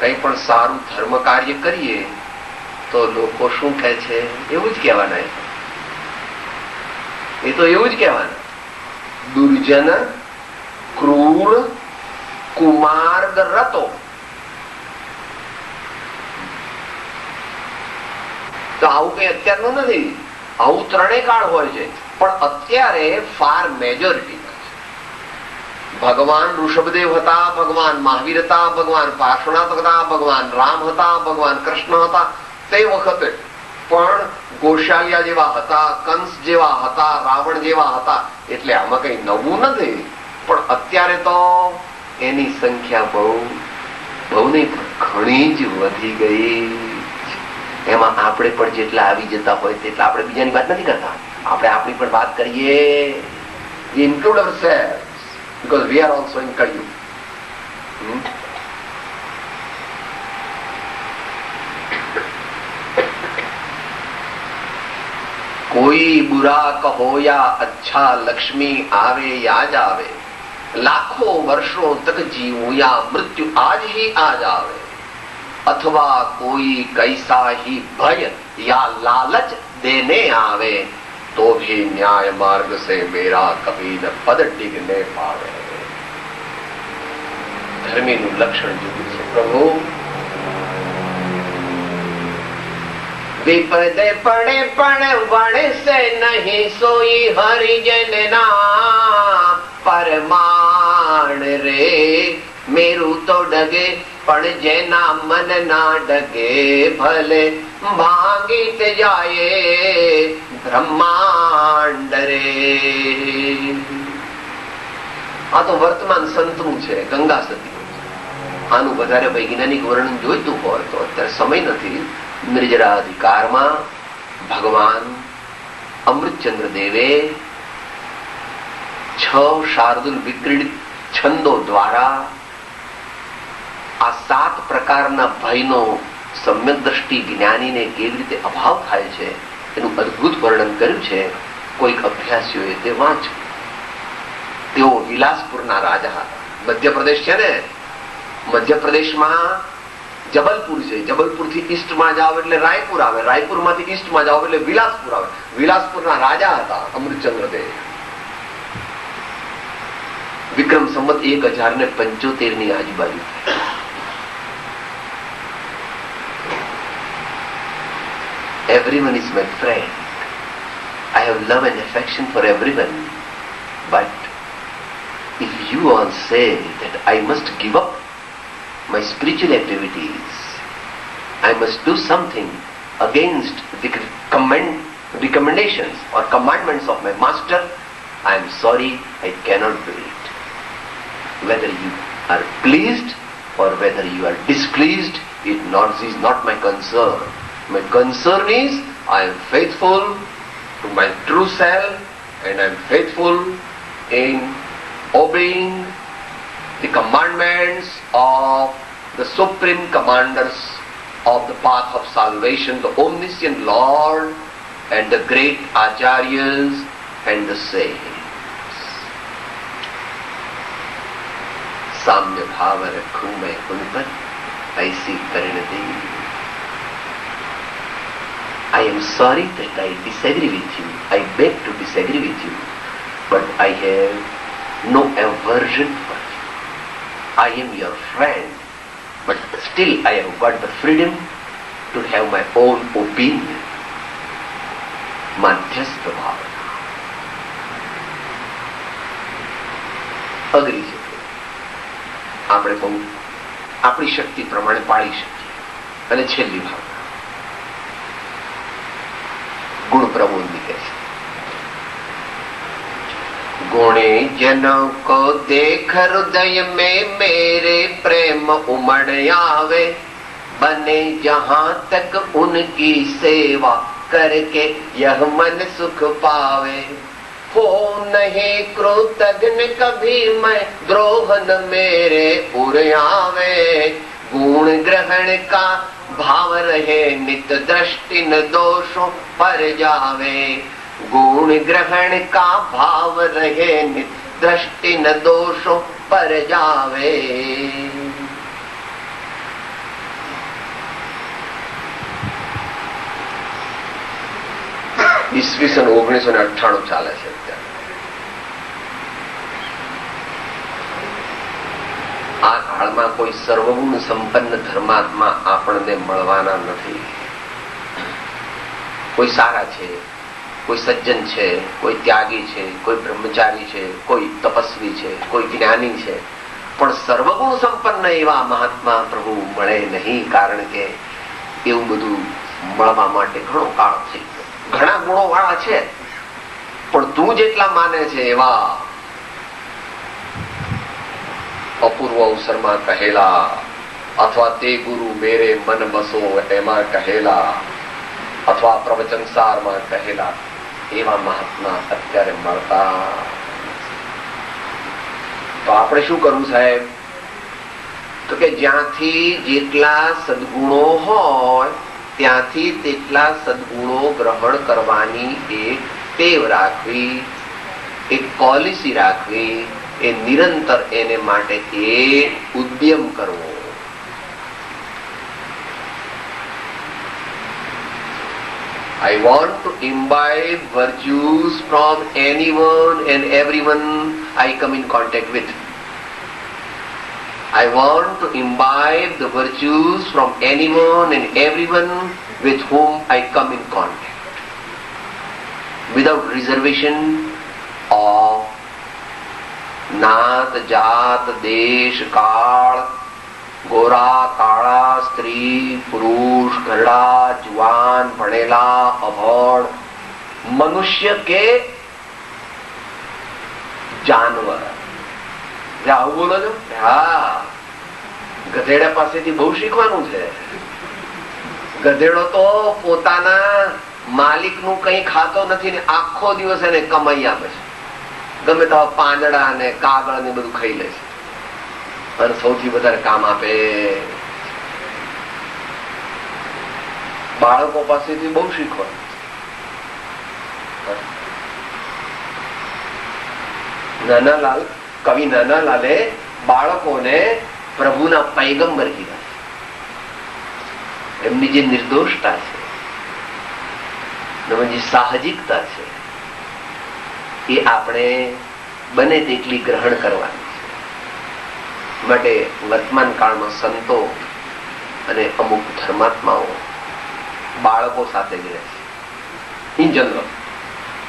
કંઈ પણ સારું ધર્મ કાર્ય કરીએ તો લોકો શું કહે છે? એવું જ કહેવાના. એ તો એવું જ કહેવાના. દુર્જન ક્રૂર કુમાર્ગ રતો. તો આવું કઈ અત્યારનું નથી, આવું ત્રણેય કાળ હોય છે. પણ અત્યારે ફાર મેજોરિટીમાં છે. ભગવાન ઋષભદેવ હતા, ભગવાન મહાવીર હતા, ભગવાન પાર્શ્વનાથ હતા, ભગવાન રામ હતા, ભગવાન કૃષ્ણ હતા તે વખતે. પણ ગોશાલિયા જેવા હતા, કંસ જેવા હતા, રાવણ જેવા હતા. એટલે આમાં કઈ નવું નથી. પણ અત્યારે તો એની સંખ્યા બહુ નહીં પણ ઘણી જ વધી ગઈ. એમાં આપણે પણ જેટલા આવી જતા હોય તેટલા આપણે બીજાની વાત નથી કરતા, આપણે આપણી પણ વાત કરીએ. We include ourselves because we are also in Kali Yuga. કોઈ બુરા કહો યા અચ્છા, લક્ષ્મી આવે યા જાવે, લાખો વર્ષો તક જીવું યા મૃત્યુ આજ ही आ जावे, अथवा कोई कैसा ही भय या लालच देने आवे, तो भी न्याय मार्ग से मेरा कभी न पद डिगने पावे. ધર્મીનું લક્ષણ જોયું છે પ્રભુ. વિપદે પડે પણ વણસે નહીં સોઈ હરિજન ના પરમાણ રે, મેરું તો ડગે પણ જેના મન ના ડગે, ભલે ભાંગીત જાય બ્રહ્માંડ રે. આ તો વર્તમાન સંતનું છે, ગંગા સતી. આનું વધારે વૈજ્ઞાનિક વર્ણન જોઈતું હોય તો અત્યારે સમય નથી. નિર્જરાધિકારમાં ભગવાન અમૃતચંદ્ર દેવે 6 શાર્દુલ વિક્રીડિત છંદો દ્વારા આ 7 પ્રકારના ભયનો સમ્યક દ્રષ્ટિ જ્ઞાનીને કેવી રીતે અભાવ થાય છે એનું અદભુત વર્ણન કર્યું છે. કોઈક અભ્યાસીઓએ તે વાંચ્યું. તેઓ વિલાસપુરના રાજા હતા. મધ્યપ્રદેશ છે ને, મધ્યપ્રદેશમાં જબલપુર છે. જબલપુર થી ઈસ્ટમાં જાઓ એટલે રાયપુર આવે, રાયપુર માંથી ઈસ્ટમાં જાઓ એટલે વિલાસપુર આવે. વિલાસપુરના રાજા હતા અમૃતચંદ્ર દેવ. વિક્રમ સંવત 1075 ની આજુબાજુ. Everyone is my friend. I have love and affection for everyone. But if you all say that I must give up my spiritual activities, I must do something against the recommendations or commandments of my master, I am sorry, I cannot do it. Whether you are pleased or whether you are displeased, it is not my concern. My concern is I am faithful to my true self and I am faithful in obeying the commandments of the supreme commanders of the path of salvation, the omniscient Lord and the great acharyas and the saints. साम्य भाव रखूं मैं उन पर ऐसी परिणति. I am sorry that I disagree with you. I beg to disagree with you, but I have no aversion for you. I am your friend, but still I have got the freedom to have my own opinion. મધ્યસ્થ ભાવના અઘરી છે. આપણે બહુ આપણી શક્તિ પ્રમાણે પાળી શકીએ. અને છેલ્લી ભાવના ગુણ પ્રબોધની કહે છે. गुणे जन को देख हृदय में मेरे प्रेम उमड़ आवे, बने जहां तक उनकी सेवा करके यह मन सुख पावे. हो नहीं कृतघ्न कभी मैं द्रोह न मेरे उर आवे, गुण ग्रहण का भाव रहे नित दृष्टि न दोषों पर जावे. गुण ग्रहण का भाव रहे नित दृष्टि न दोषों पर जावे. ઈસવીસન 1998 ચાલે છે અત્યારે. આ કાળમાં કોઈ સર્વગુણ સંપન્ન ધર્માત્મા આપણને મળવાના નથી. કોઈ સારા છે, કોઈ સજ્જન છે, કોઈ ત્યાગી છે, કોઈ બ્રહ્મચારી છે, કોઈ તપસ્વી છે, કોઈ જ્ઞાની છે, પણ સર્વગુણ સંપન્ન એવા મહાત્મા પ્રભુ મળે નહીં. કારણ કે એવું બધું મળવા માટે ઘણો કાળ થઈ ગયો. ઘણા ગુણો વાળા છે, પણ તું જેટલા માને છે એવા અપૂર્વ અવસરમાં કહેલા, અથવા તે ગુરુ મેરે મન બસો એમાં કહેલા, અથવા પ્રવચન સારમાં કહેલા એવા મહાત્મા અત્યારે મળતા. તો આપણે શું કરવું સાહેબ? તો કે જ્યાંથી જેટલા સદગુણો હોય ત્યાંથી તેટલા સદગુણો ગ્રહણ કરવાની એક ટેવ રાખવી, એક પોલિસી રાખવી, એ નિરંતર એને માટે એક ઉદ્યમ કરવો. I want to imbibe virtues from anyone and everyone I come in contact with. I want to imbibe the virtues from anyone and everyone with whom I come in contact, without reservation of નાત જાત દેશ કાળ, ગોરા કાળા, સ્ત્રી પુરુષ, ઘરડા જુવાન, ભણેલા અભણ, મનુષ્ય કે જાનવર. આવું બોલો છો? હા, ગધેડા પાસેથી બહુ શીખવાનું છે. ગધેડો તો પોતાના માલિકનું કંઈ ખાતો નથી ને આખો દિવસ એને કમાઈ આપે છે. ગમે તો પાંદડા ને કાગળ ને બધું ખાઈ લે છે અને સૌથી વધારે કામ આપે. બાળકો પાસેથી બહુ શીખવાનું. નાનાલાલ કવિ નાનાલાલે બાળકોને પ્રભુના પૈગંબર કીધા. એમની જે નિર્દોષતા છે, જે સાહજિકતા છે, એ આપણે બને તેટલી ગ્રહણ કરવાની છે. માટે વર્તમાન કાળમાં સંતો અને અમુક ધર્માત્માઓ બાળકો સાથે જ રહે છે. ઇન જનરલ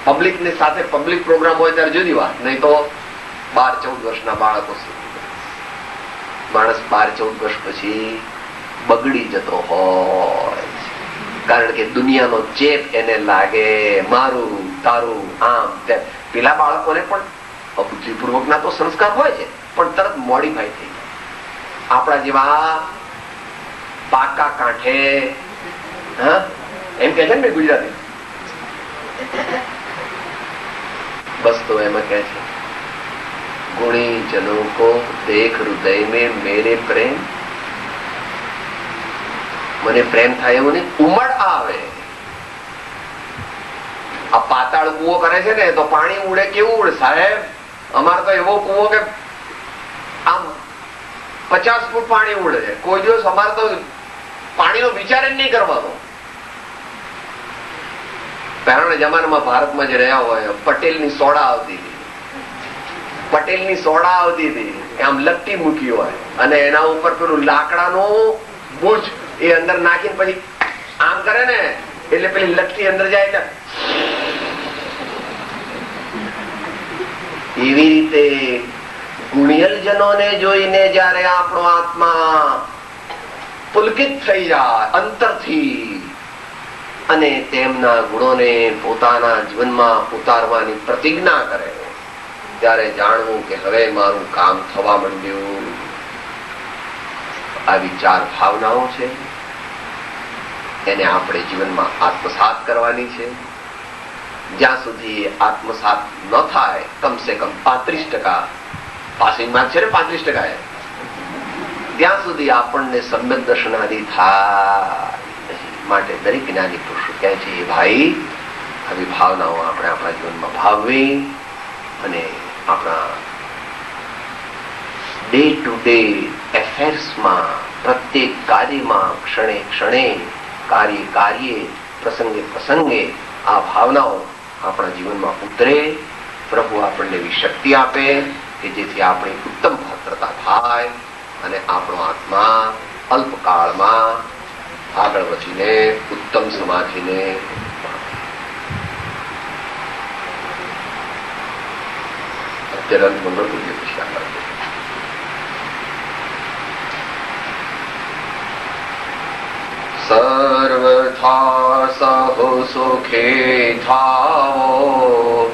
પબ્લિક ને સાથે પબ્લિક પ્રોગ્રામ હોય ત્યારે જુદી વાત, નહીં તો 12-14 વર્ષના બાળકો સુધી. માણસ 12-14 વર્ષ પછી બગડી જતો હોય, કારણ કે દુનિયાનો ચેપ એને લાગે, મારું તારું આમ તેમ. પેલા બાળકોને પણ અબુદ્ધિપૂર્વકના તો સંસ્કાર હોય છે, પણ તરત મોડિફાઈ થઈ જાય. આપણા જેવા પાકા કાંઠે, હા એમ કે છે ને ગુજરાતી, બસ તો એમાં કે છે गुणी जनों को देख हृदय में मेरे प्रेम, મને પ્રેમ થાય એવું નહીં, ઉમળ આવે. આ પાતાળ કૂવો કરે છે ને તો પાણી ઉડે, કેવું ઉડે સાહેબ? અમારે તો એવો કૂવો કે આમ 50 ફૂટ પાણી ઉડે છે. કોઈ દિવસ અમારે તો પાણીનો વિચાર જ નહીં કરવાનો. પહેલાના જમાનામાં ભારતમાં જે રહ્યા હોય, પટેલની સોડા આવતી હતી, પટેલની સોડા આવતી હતી, આમ લટ્ટી મૂકી હોય અને એના ઉપર પેલું લાકડાનું બોજ એ અંદર નાખીને પછી આમ કરે ને એટલે પેલી લટ્ટી અંદર જાય ને એવી રીતે ગુણિયલજનોને જોઈને જયારે આપણો આત્મા પુલકિત થઈ જાય અંતરથી અને તેમના ગુણોને પોતાના જીવનમાં ઉતારવાની પ્રતિજ્ઞા કરે, ત્યારે જાણવું કે હવે મારું કામ થવા માંડ્યું. આવી 4 ભાવનાઓ છે, એને આપણે જીવનમાં આત્મસાત કરવાની છે. જ્યાં સુધી આત્મસાત ન થાય, કમસે કમ 35%, પાસિંગ માર્ક છે ને 35%, ત્યાં સુધી આપણને સમ્યક દર્શનાદિ થાય. માટે દરેક જ્ઞાની પુરુષો કહે છે, ભાઈ આવી ભાવનાઓ આપણે આપણા જીવનમાં ભાવવી અને આપણા ડે ટુ ડે એફેર્સમાં, પ્રત્યેક કાર્યમાં, ક્ષણે ક્ષણે, કાર્ય કાર્યે, પ્રસંગે પ્રસંગે આ ભાવનાઓ આપણા જીવનમાં ઉતરે. પ્રભુ આપણને એવી શક્તિ આપે કે જેથી આપણી ઉત્તમ પાત્રતા થાય અને આપણો આત્મા અલ્પકાળમાં આગળ વધીને ઉત્તમ સમાધિને અત્યંત મંગળ પૂજ્ય પછી આગળ સર્વથા સહુ સુખે થાઓ,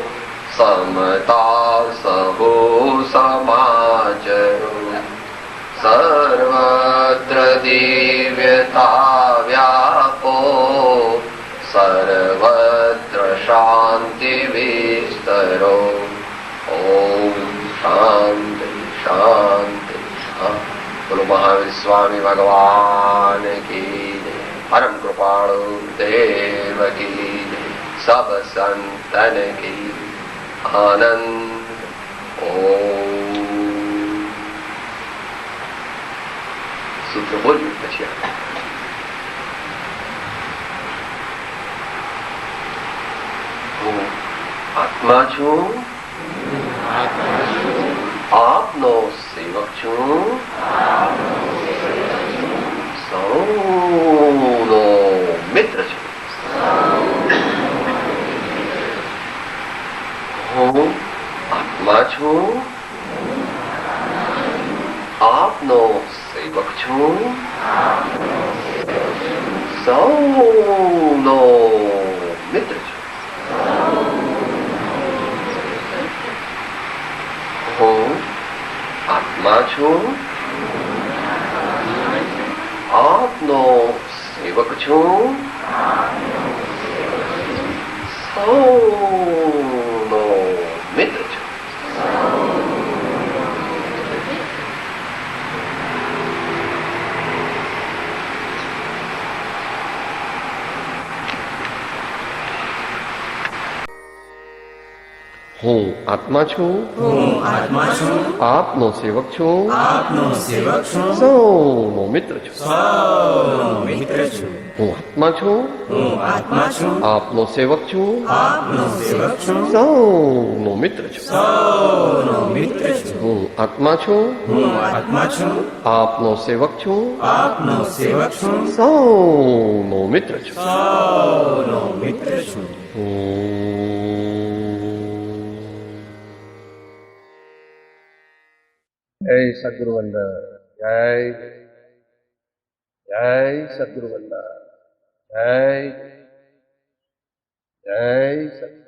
સમતા સહુ સમાચરો, સર્વત્ર દિવ્યતા વ્યાપો, સર્વત્ર શાંતિ વિસ્તરો. ઓમ શાંતિ શાંતિ શાંતિ. બોલો મહાવીર સ્વામી ભગવાન કી જય. પરમ કૃપાળુ દેવ કી જય. સબ સંતન કી આનંદ. ઓમ સૂત્ર બોલ્યું પછી હું આત્મા છું, આપનો સેવક છું, સૌનો મિત્ર છું. હું આત્મા છું, આપનો સેવક છું, સૌનો મિત્ર છું. હું આત્મા છું, આપનો સેવક છું, સૌનો મિત્ર છું. હું આત્મા છું, આપનો સેવક છું, સૌનો મિત્ર છું. હું આત્મા છું, આપનો સેવક છું, સૌનો મિત્ર છું. હું આત્મા છું, આપનો સેવક છું, સૌનો મિત્ર છું. જય સદગુરુ વંદન. જય જય સદગુરુ વંદન. જય જય સદગુરુ.